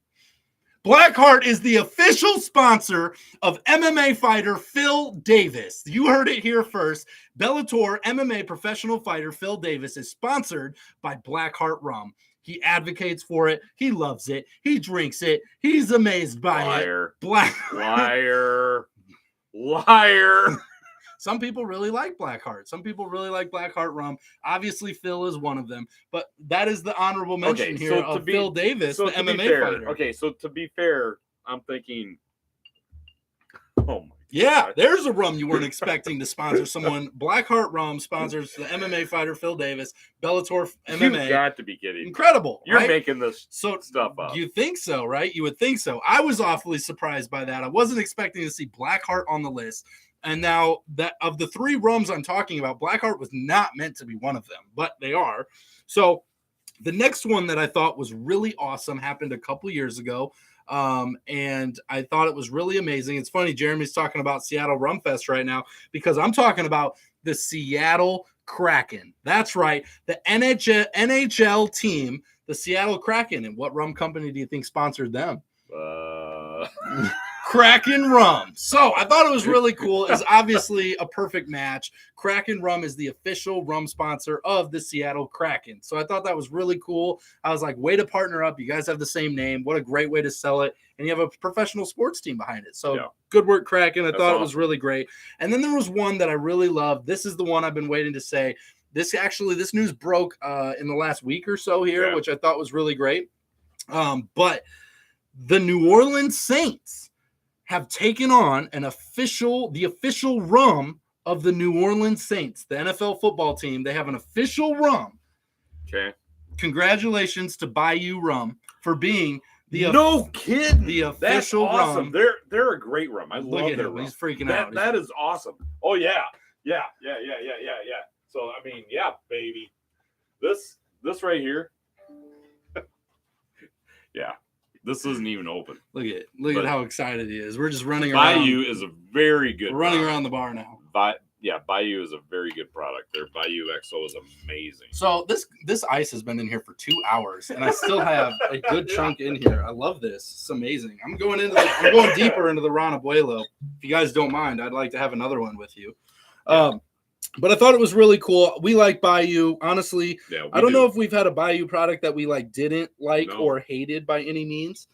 Blackheart is the official sponsor of MMA fighter Phil Davis. You heard it here first. Bellator MMA professional fighter Phil Davis is sponsored by Blackheart Rum. He advocates for it. He loves it. He drinks it. He's amazed by it. Liar. Some people really like Blackheart. Some people really like Blackheart Rum. Obviously, Phil is one of them. But that is the honorable mention here of Phil Davis, the MMA fighter. Okay, so to be fair, I'm thinking, oh my God. There's a rum you weren't expecting to sponsor someone. Blackheart Rum sponsors the MMA fighter Phil Davis, Bellator MMA. You got to be kidding. Incredible. You're making this stuff up. You think so, right? You would think so. I was awfully surprised by that. I wasn't expecting to see Blackheart on the list. And now that of the three rums I'm talking about, Blackheart was not meant to be one of them, but they are. So the next one that I thought was really awesome happened a couple years ago. And I thought it was really amazing. It's funny, Jeremy's talking about Seattle Rum Fest right now because I'm talking about the Seattle Kraken. That's right. The NHL team, the Seattle Kraken. And what rum company do you think sponsored them? Kraken Rum. So I thought it was really cool. It's obviously a perfect match. Kraken Rum is the official rum sponsor of the Seattle Kraken. So I thought that was really cool. I was like, way to partner up. You guys have the same name. What a great way to sell it. And you have a professional sports team behind it. So good work, Kraken. I thought it was really great. And then there was one that I really loved. This is the one I've been waiting to say. This news broke in the last week or so here, which I thought was really great. But the New Orleans Saints have taken on the official rum of the New Orleans Saints, the NFL football team. They have an official rum. Okay. Congratulations to Bayou Rum for being the kidding. The official That's awesome. rum. They're a great rum. I love their rum. He's freaking out. That is awesome. Oh yeah. So I mean, yeah, baby. This right here. Yeah. This isn't even open. Look at how excited he is. We're just running around. Bayou is a very good We're running around the bar now. Bayou is a very good product. Their Bayou XO is amazing. So this ice has been in here for 2 hours, and I still have a good chunk in here. I love this. It's amazing. I'm going deeper into the Ron Abuelo. If you guys don't mind, I'd like to have another one with you. But I thought it was really cool. We like Bayou. Honestly, I don't know if we've had a Bayou product that we didn't like or hated by any means.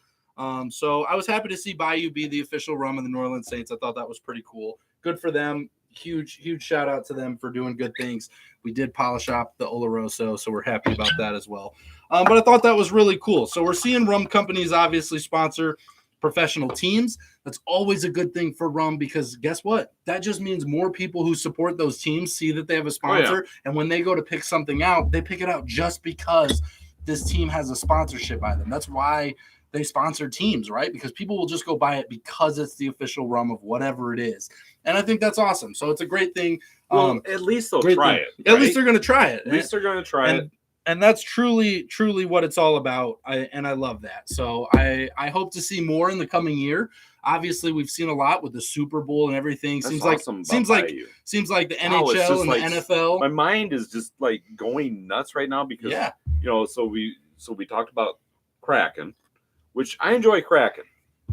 So I was happy to see Bayou be the official rum of the New Orleans Saints. I thought that was pretty cool. Good for them. Huge shout out to them for doing good things. We did polish up the Oloroso, so we're happy about that as well. But I thought that was really cool. So we're seeing rum companies obviously sponsor professional teams. That's always a good thing for rum because guess what? That just means more people who support those teams see that they have a sponsor. And when they go to pick something out, they pick it out just because this team has a sponsorship by them. That's why they sponsor teams, right? Because people will just go buy it because it's the official rum of whatever it is. And I think that's awesome. So it's a great thing. Well, at least they'll try it. Right? At least they're going to try it. At least they're going to try it. And that's truly what it's all about. I love that. So I hope to see more in the coming year. Obviously, we've seen a lot with the Super Bowl and everything. That's seems awesome like the NHL and the NFL. My mind is just like going nuts right now because so we talked about Kraken, which I enjoy Kraken.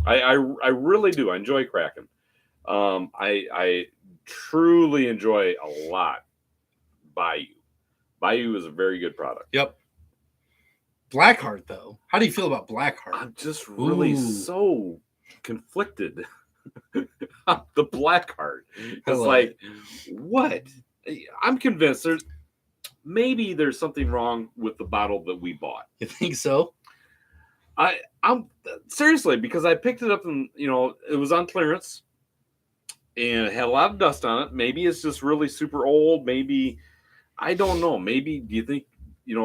I really do. I enjoy Kraken. I truly enjoy a lot Bayou. Bayou is a very good product. Yep. Blackheart, though. How do you feel about Blackheart? I'm just really so conflicted on the Blackheart. It's like, what? I'm convinced there's something wrong with the bottle that we bought. You think so? I'm seriously, because I picked it up and it was on clearance and it had a lot of dust on it. Maybe it's just really super old. Maybe I don't know. Maybe do you think you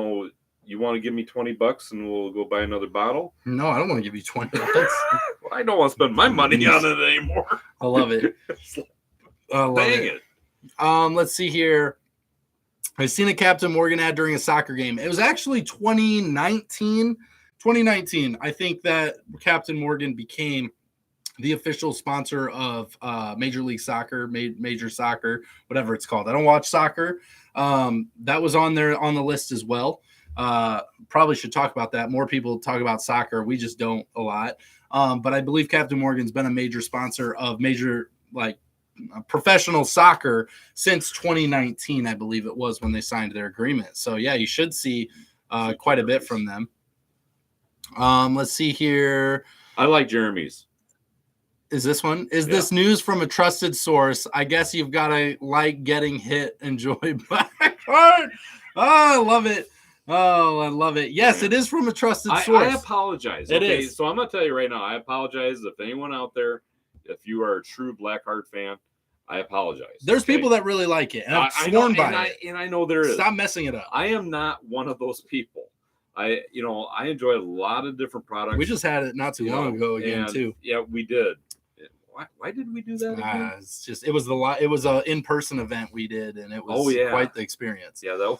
want to give me $20 and we'll go buy another bottle? No, I don't want to give you $20. Well, I don't want to spend my money on it anymore. I love it. Dang it. Let's see here. I've seen a Captain Morgan ad during a soccer game. It was actually 2019. I think that Captain Morgan became the official sponsor of Major League Soccer, Major Soccer, whatever it's called. I don't watch soccer. That was on the list as well. Probably should talk about that. More people talk about soccer. We just don't a lot. But I believe Captain Morgan's been a major sponsor of major professional soccer since 2019, I believe it was when they signed their agreement. So yeah, you should see quite a bit from them. Let's see here. I like Jeremy's. Is this one? Is this news from a trusted source? I guess you've got to like getting hit. Enjoy Blackheart. Oh, I love it. Oh, I love it. Yes, it is from a trusted source. I apologize. It is. So I'm going to tell you right now, I apologize if anyone out there, if you are a true Blackheart fan, I apologize. There's people that really like it, and I'm sworn by it. And I know there is. Stop messing it up. I am not one of those people. I enjoy a lot of different products. We just had it not too long ago again, too. Yeah, we did. Why did we do that again? It's just it was an in-person event we did, and it was quite the experience. Yeah, that was.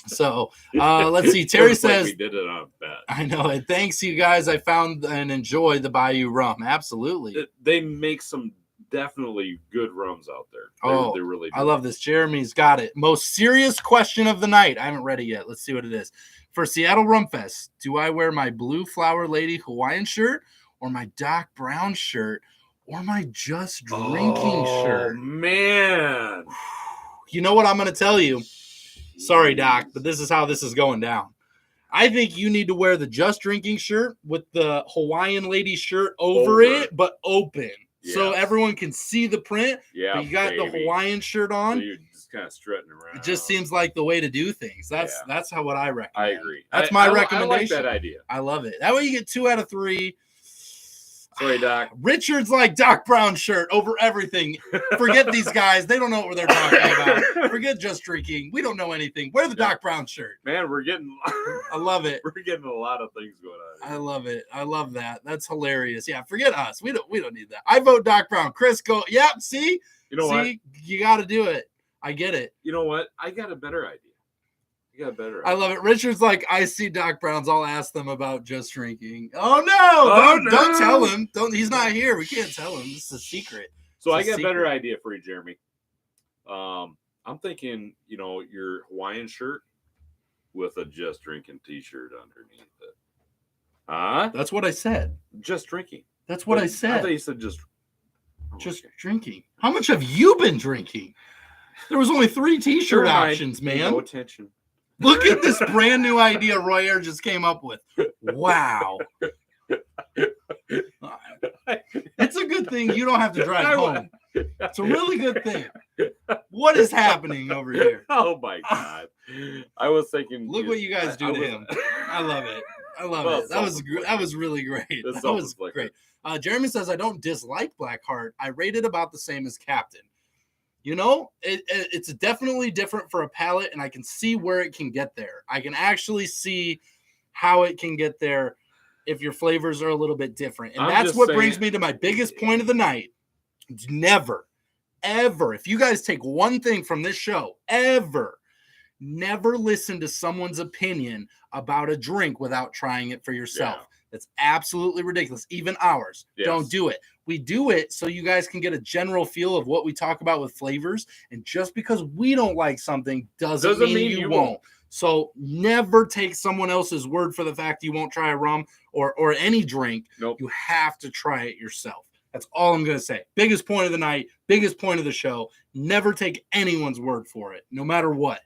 So let's see. Terry says we did it on a bet. I know it. Thanks, you guys. I found and enjoy the Bayou rum. Absolutely. They make some definitely good rums out there. They really do. I love this. Jeremy's got it. Most serious question of the night. I haven't read it yet. Let's see what it is. For Seattle Rum Fest, do I wear my Blue Flower Lady Hawaiian shirt or my Doc Brown shirt or my Just Drinking shirt? Oh, man. You know what I'm going to tell you? Sorry, Doc, but this is how this is going down. I think you need to wear the Just Drinking shirt with the Hawaiian Lady shirt over it, but open. Yes. So everyone can see the print. Yeah, but you got the Hawaiian shirt on. So you're just kind of strutting around. It just seems like the way to do things. That's what I recommend. I agree. That's my recommendation. I like that idea. I love it. That way you get 2 out of 3. Sorry, Doc. Richard's like Doc Brown shirt over everything. Forget these guys. They don't know what they're talking about. Forget Just Drinking. We don't know anything. Wear the Doc Brown shirt. Man, we're getting... I love it. We're getting a lot of things going on here. I love it. I love that. That's hilarious. Yeah, forget us. We don't need that. I vote Doc Brown. Chris, go. Yep, see? You know what? You got to do it. I get it. You know what? I got a better idea. I love it. Richard's like, I see Doc Brown's. I'll ask them about Just Drinking. Oh no! Don't tell him. He's not here. We can't tell him. This is a secret. So I got a better idea for you, Jeremy. I'm thinking, your Hawaiian shirt with a Just Drinking T-shirt underneath it. That's what I said. Just Drinking. That's what I said. I thought you said just drinking. How much have you been drinking? There was only 3 T-shirt options, man. No attention. Look at this brand new idea Roy Air just came up with. Wow. It's a good thing you don't have to drive home. It's a really good thing. What is happening over here? Oh, my God. I was thinking. Look what you guys do to him. I love it. That was really great. That was great. Jeremy says, I don't dislike Blackheart. I rate it about the same as Captain. It's definitely different for a palate, and I can see where it can get there. I can actually see how it can get there if your flavors are a little bit different. And that's what brings me to my biggest point of the night. Never, ever, if you guys take one thing from this show, ever Never listen to someone's opinion about a drink without trying it for yourself. Yeah. That's absolutely ridiculous. Even ours. Yes. Don't do it. We do it so you guys can get a general feel of what we talk about with flavors. And just because we don't like something doesn't mean you won't. So never take someone else's word for the fact you won't try a rum or any drink. Nope. You have to try it yourself. That's all I'm going to say. Biggest point of the night, biggest point of the show. Never take anyone's word for it, no matter what.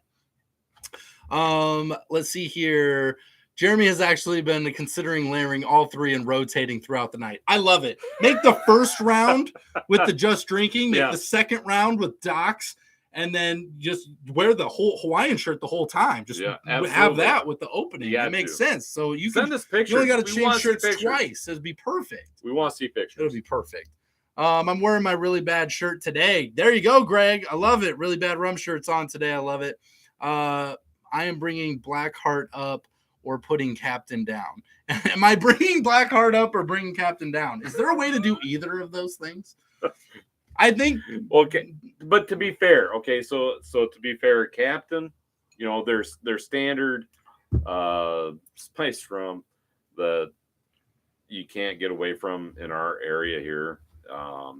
Let's see here. Jeremy has actually been considering layering all three and rotating throughout the night. I love it. Make the first round with the just drinking, make the second round with Docs, and then just wear the whole Hawaiian shirt the whole time. Just have that with the opening. It makes sense. So you send us pictures. You only got to change shirts twice. It'd be perfect. We want to see pictures. It'll be perfect. I'm wearing my really bad shirt today. There you go, Greg. I love it. Really bad rum shirts on today. I love it. I am bringing Blackheart up or putting Captain down. Am I bringing Blackheart up or bringing Captain down? Is there a way to do either of those things? I think. Okay, but to be fair, so to be fair, Captain, there's standard spice rum that you can't get away from in our area here.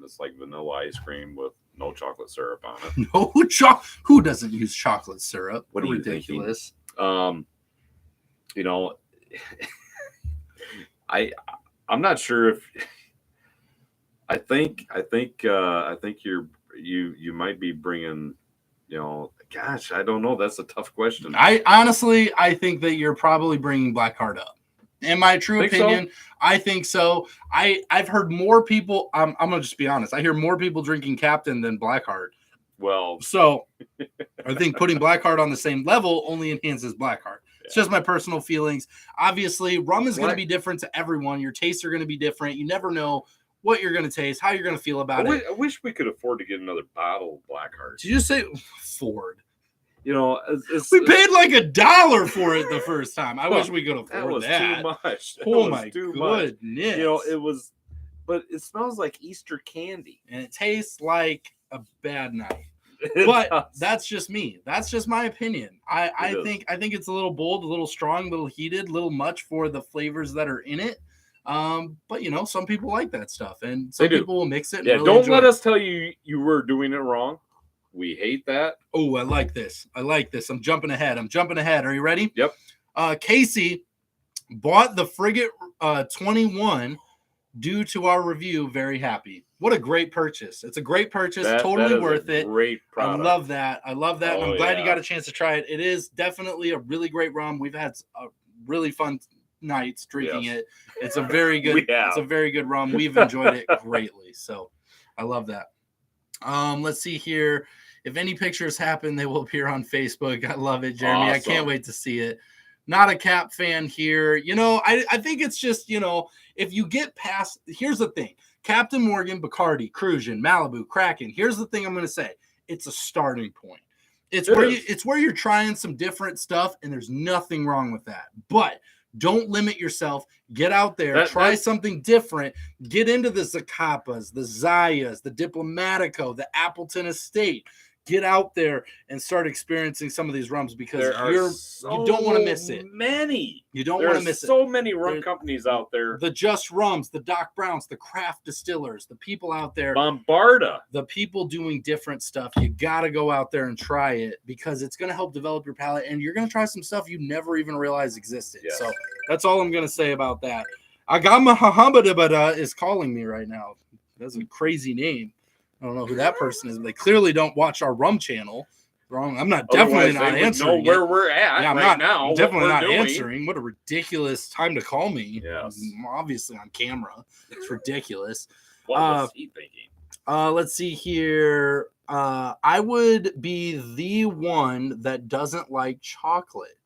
It's like vanilla ice cream with no chocolate syrup on it. No Who doesn't use chocolate syrup? What are you ridiculous. Thinking? I'm not sure if I think you might be bringing, gosh, I don't know. That's a tough question. I think that you're probably bringing Blackheart up. In my true opinion, so? I think so. I've heard more people. I'm gonna just be honest. I hear more people drinking Captain than Blackheart. Well, so I think putting Blackheart on the same level only enhances Blackheart. Yeah. It's just my personal feelings. Obviously, rum is going to be different to everyone. Your tastes are going to be different. You never know what you're going to taste, how you're going to feel about it. I wish we could afford to get another bottle of Blackheart. Did you say Ford? We paid like $1 for it the first time. I wish we could afford that. Too much. Oh my goodness! It was, but it smells like Easter candy, and it tastes like a bad night. But that's just me. That's just my opinion. I think it's a little bold, a little strong, a little heated, a little much for the flavors that are in it. But some people like that stuff, and some people will mix it. Yeah, really don't let us tell you were doing it wrong. We hate that. Oh, I like this. I'm jumping ahead. Are you ready? Yep. Casey bought the Frigate 21 due to our review. Very happy. What a great purchase. It's a great purchase. Totally worth it. Great product. I love that. Oh, I'm glad you got a chance to try it. It is definitely a really great rum. We've had a really fun nights drinking it. It's a very good it's a very good rum. We've enjoyed it greatly. So I love that. Let's see here. If any pictures happen, they will appear on Facebook. I love it, Jeremy. Awesome. I can't wait to see it. Not a Cap fan here. I think it's just, if you get past, here's the thing. Captain Morgan, Bacardi, Cruisin', Malibu, Kraken. Here's the thing I'm going to say. It's a starting point. It's where you're trying some different stuff, and there's nothing wrong with that. But don't limit yourself. Get out there. Try something different. Get into the Zacapas, the Zayas, the Diplomatico, the Appleton Estate. Get out there and start experiencing some of these rums because you don't want to miss it. You don't want to miss it. So many rum companies out there. The Just Rums, the Doc Browns, the craft distillers, the people out there. Bombarda. The people doing different stuff. You got to go out there and try it because it's going to help develop your palate and you're going to try some stuff you never even realized existed. Yes. So that's all I'm going to say about that. Agama Hahamada is calling me right now. That's a crazy name. I don't know who that person is. But they clearly don't watch our rum channel. Wrong. I'm not definitely not answering. Know where we're at now. I'm definitely not answering. What a ridiculous time to call me. Yes. I'm obviously on camera. It's ridiculous. What was he thinking? Let's see here. I would be the one that doesn't like chocolate.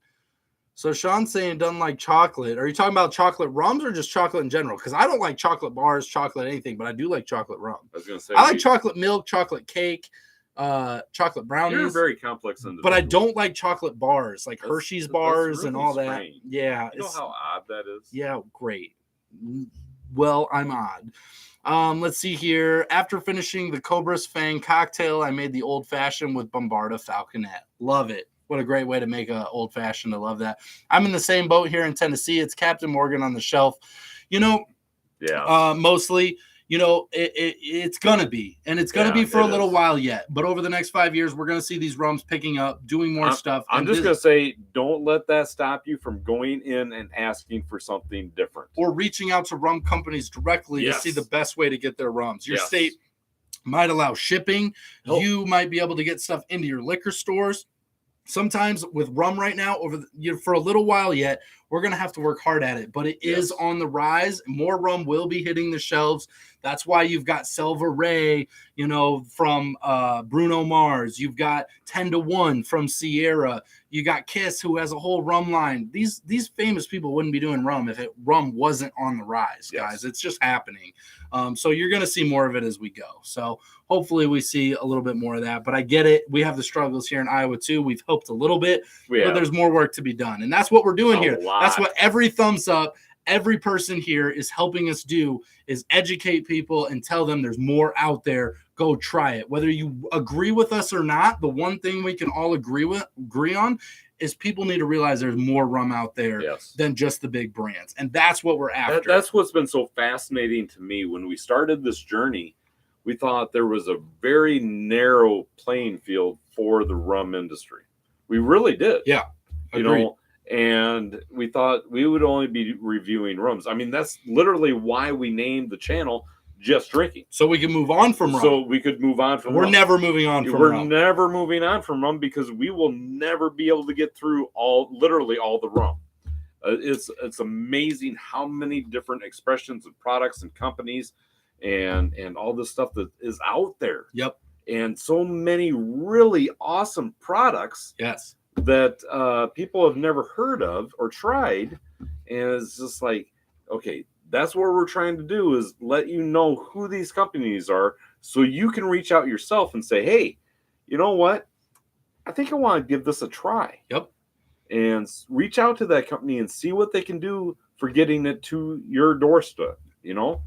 So Sean's saying doesn't like chocolate. Are you talking about chocolate rums or just chocolate in general? Because I don't like chocolate bars, chocolate anything, but I do like chocolate rum. I was going to say. I like chocolate milk, chocolate cake, chocolate brownies. You're very complex individual. But I don't like chocolate bars, like Hershey's bars really and all that. Yeah. You know how odd that is? Yeah, great. Well, I'm odd. Let's see here. After finishing the Cobra's Fang cocktail, I made the old fashioned with Bombarda Falconet. Love it. What a great way to make an old fashioned. I love that. I'm in the same boat here in Tennessee. It's Captain Morgan on the shelf. Mostly. It's going to be. And it's going to be for a little while yet. But over the next 5 years, we're going to see these rums picking up, doing more stuff. I'm just going to say, don't let that stop you from going in and asking for something different. Or reaching out to rum companies directly to see the best way to get their rums. Your state might allow shipping. You might be able to get stuff into your liquor stores. Sometimes with rum right now, for a little while yet, we're going to have to work hard at it. But it is on the rise. More rum will be hitting the shelves. That's why you've got Selva Ray, from Bruno Mars. You've got 10-1 from Sierra. You got Kiss, who has a whole rum line. These famous people wouldn't be doing rum if rum wasn't on the rise, guys. It's just happening. So you're going to see more of it as we go. So hopefully we see a little bit more of that. But I get it. We have the struggles here in Iowa, too. We've hoped a little bit, but there's more work to be done. And that's what we're doing here. That's what every thumbs up, every person here is helping us do, is educate people and tell them there's more out there. Go try it. Whether you agree with us or not, the one thing we can all agree on is people need to realize there's more rum out there than just the big brands. And that's what we're after. That's what's been so fascinating to me. When we started this journey, we thought there was a very narrow playing field for the rum industry. We really did. Yeah. Agreed. And we thought we would only be reviewing rums. I mean, that's literally why we named the channel Just Drinking. So we can move on from rum. So we could move on from rum. We're never moving on from rum. We're never moving on from rum because we will never be able to get through literally all the rum. It's amazing how many different expressions of products and companies and all this stuff that is out there. Yep. And so many really awesome products. Yes. That people have never heard of or tried. And it's just like, okay, that's what we're trying to do, is let you know who these companies are so you can reach out yourself and say, hey, you know what? I think I want to give this a try. Yep. And reach out to that company and see what they can do for getting it to your doorstep.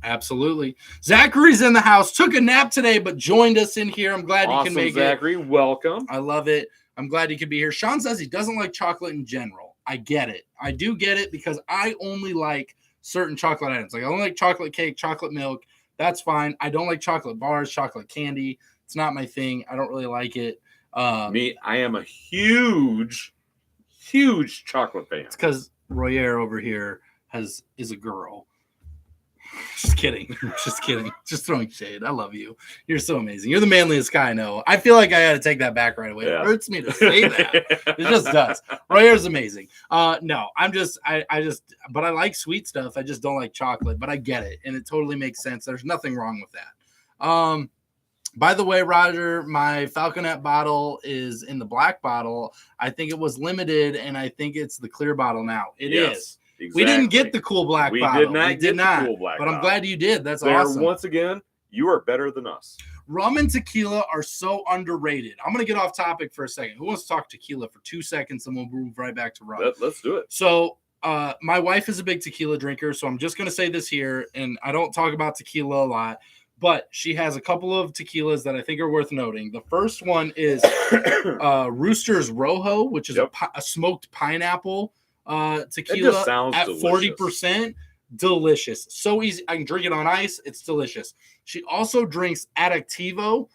Absolutely. Zachary's in the house, took a nap today, but joined us in here. I'm glad he can make Zachary, welcome. I love it. I'm glad he could be here. Sean says he doesn't like chocolate in general. I get it. I do get it because I only like certain chocolate items. Like I only like chocolate cake, chocolate milk. That's fine. I don't like chocolate bars, chocolate candy. It's not my thing. I don't really like it. I am a huge chocolate fan. It's because Royer over here is a girl. Just kidding. Just kidding. Just throwing shade. I love you. You're so amazing. You're the manliest guy I know. I feel like I had to take that back right away. It hurts me to say that. It just does. Royer's amazing. No, but I like sweet stuff. I just don't like chocolate, but I get it. And it totally makes sense. There's nothing wrong with that. By the way, Roger, my Falconet bottle is in the black bottle. I think it was limited, and I think it's the clear bottle now. It is. Exactly. We didn't get the cool black bottle. We did not the cool black bottle. But I'm glad you did. That's there, awesome. Once again, you are better than us. Rum and tequila are so underrated. I'm going to get off topic for a second. Who wants to talk tequila for 2 seconds, and we'll move right back to rum? Let's do it. So my wife is a big tequila drinker, so I'm just going to say this here, and I don't talk about tequila a lot, but she has a couple of tequilas that I think are worth noting. The first one is Rooster's Rojo, which is a smoked pineapple tequila at 40%. Delicious. So easy. I can drink it on ice. It's delicious. She also drinks Addictivo.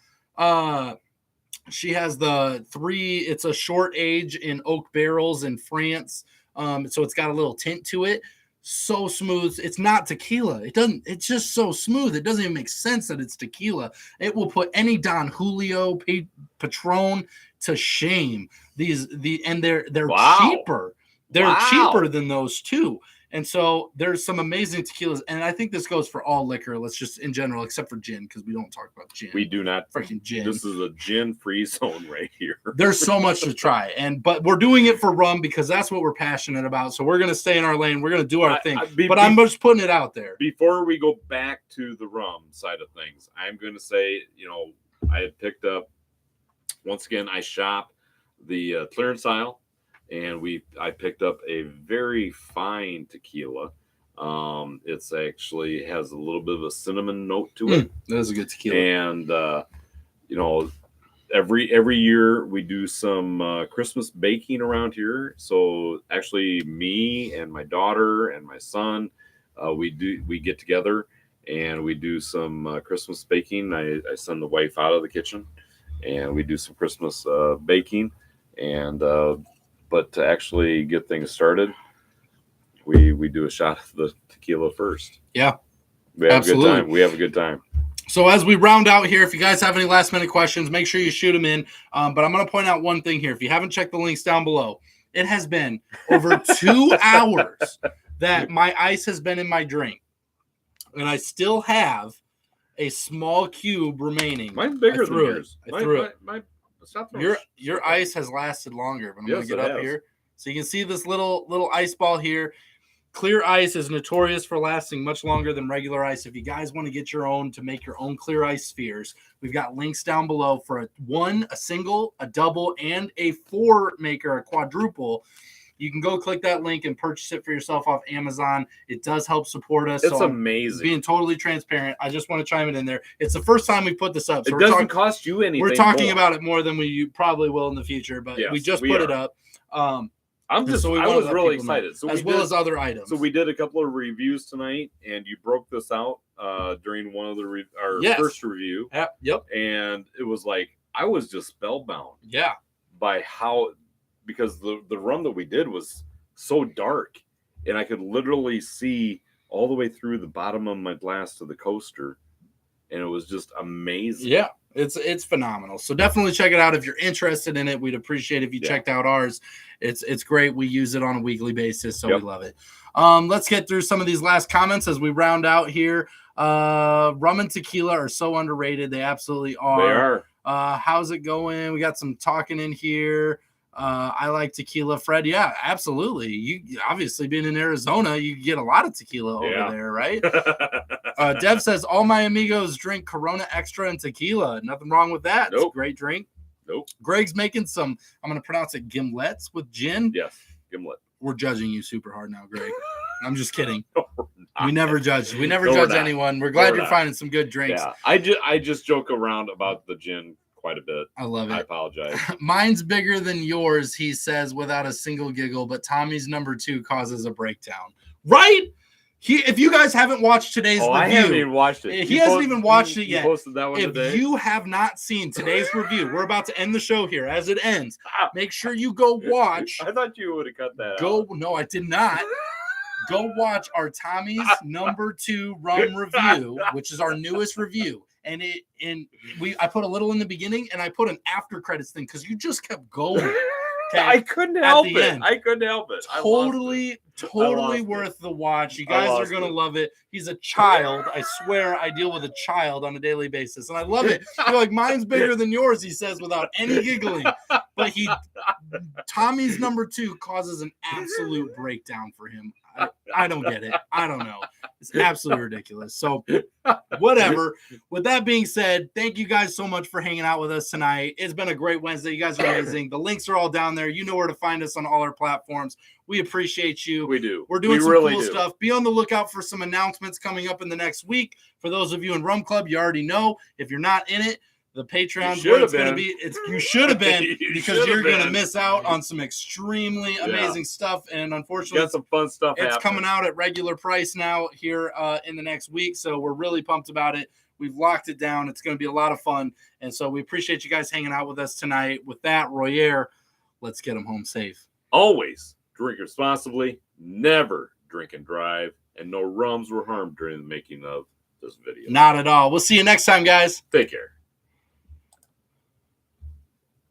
She has it's a short age in oak barrels in France. So it's got a little tint to it. So smooth. It's not tequila. It's just so smooth. It doesn't even make sense that it's tequila. It will put any Don Julio Patron to shame. They're cheaper. They're cheaper than those too. And so there's some amazing tequilas. And I think this goes for all liquor. Let's just in general, except for gin, because we don't talk about gin. We do not. Freaking gin. This is a gin-free zone right here. There's so much to try. But we're doing it for rum because that's what we're passionate about. So we're going to stay in our lane. We're going to do our thing. But I'm just putting it out there. Before we go back to the rum side of things, I'm going to say, I had picked up, once again, I shop the clearance aisle. And I picked up a very fine tequila. It's actually has a little bit of a cinnamon note to it. That is a good tequila. And every year we do some Christmas baking around here. So actually, me and my daughter and my son, we get together and we do some Christmas baking. I send the wife out of the kitchen, and we do some Christmas baking. And but to actually get things started, we do a shot of the tequila first. Yeah, we have absolutely. a good time. We have a good time. So as we round out here, if you guys have any last minute questions, make sure you shoot them in. But I'm going to point out one thing here. If you haven't checked the links down below, it has been over 2 hours that my ice has been in my drink. And I still have a small cube remaining. Mine's bigger than yours. I threw it. Your ice has lasted longer. But I'm going to get up here. So you can see this little ice ball here. Clear ice is notorious for lasting much longer than regular ice. If you guys want to get your own to make your own clear ice spheres, we've got links down below for a single, a double, and a 4 maker, a quadruple. You can go click that link and purchase it for yourself off Amazon. It does help support us. It's amazing. Being totally transparent, I just want to chime it in there. It's the first time we put this up. So it doesn't cost you anything. We're talking about it more than we probably will in the future, but we just put it up. I was really excited. So as well as other items. So we did a couple of reviews tonight, and you broke this out during one of the our first review. Yep. And it was like I was just spellbound. Yeah. By how, because the rum that we did was so dark, and I could literally see all the way through the bottom of my glass to the coaster, and it was just amazing. Yeah. It's phenomenal. So definitely check it out if you're interested in it. We'd appreciate if you checked out ours. It's great. We use it on a weekly basis, so we love it. Let's get through some of these last comments as we round out here. Rum and tequila are so underrated. They absolutely are. They are. How's it going? We got some talking in here. I like tequila, Fred. Yeah, absolutely. You obviously being in Arizona, you get a lot of tequila over there, right? Dev says all my amigos drink Corona Extra and tequila. Nothing wrong with that. It's a great drink. Greg's making some, I'm going to pronounce it gimlets with gin. Yes, gimlet. We're judging you super hard now, Greg. I'm just kidding. We never judge. We never judge anyone. We're glad you're finding some good drinks. Yeah, I just joke around about the gin quite a bit. I love it. I apologize. Mine's bigger than yours, he says, without a single giggle, but Tommy's number 2 causes a breakdown. Right? If you guys haven't watched today's review, I haven't even watched it. He hasn't even watched it yet. Posted that one today. If you have not seen today's review, we're about to end the show here. As it ends, make sure you go watch. I thought you would have cut that out. No, I did not. Go watch our Tommy's number 2 rum review, which is our newest review. And I put a little in the beginning, and I put an after credits thing because you just kept going. I couldn't help it. I couldn't help it. Totally worth the watch. You guys are going to love it. He's a child. I swear I deal with a child on a daily basis. And I love it. You're like, mine's bigger than yours, he says without any giggling. But Tommy's number 2 causes an absolute breakdown for him. I don't get it. I don't know. It's absolutely ridiculous. So whatever. With that being said, thank you guys so much for hanging out with us tonight. It's been a great Wednesday. You guys are amazing. The links are all down there. You know where to find us on all our platforms. We appreciate you. We do. We're doing some cool stuff. Be on the lookout for some announcements coming up in the next week. For those of you in Rum Club, you already know. If you're not in it, the Patreon's where it's going to be. You should have been because you're going to miss out on some extremely amazing stuff. And unfortunately, got some fun stuff. It's coming out at regular price now here in the next week. So we're really pumped about it. We've locked it down. It's going to be a lot of fun. And so we appreciate you guys hanging out with us tonight. With that, Royer, let's get them home safe. Always drink responsibly. Never drink and drive. And no rums were harmed during the making of this video. Not at all. We'll see you next time, guys. Take care.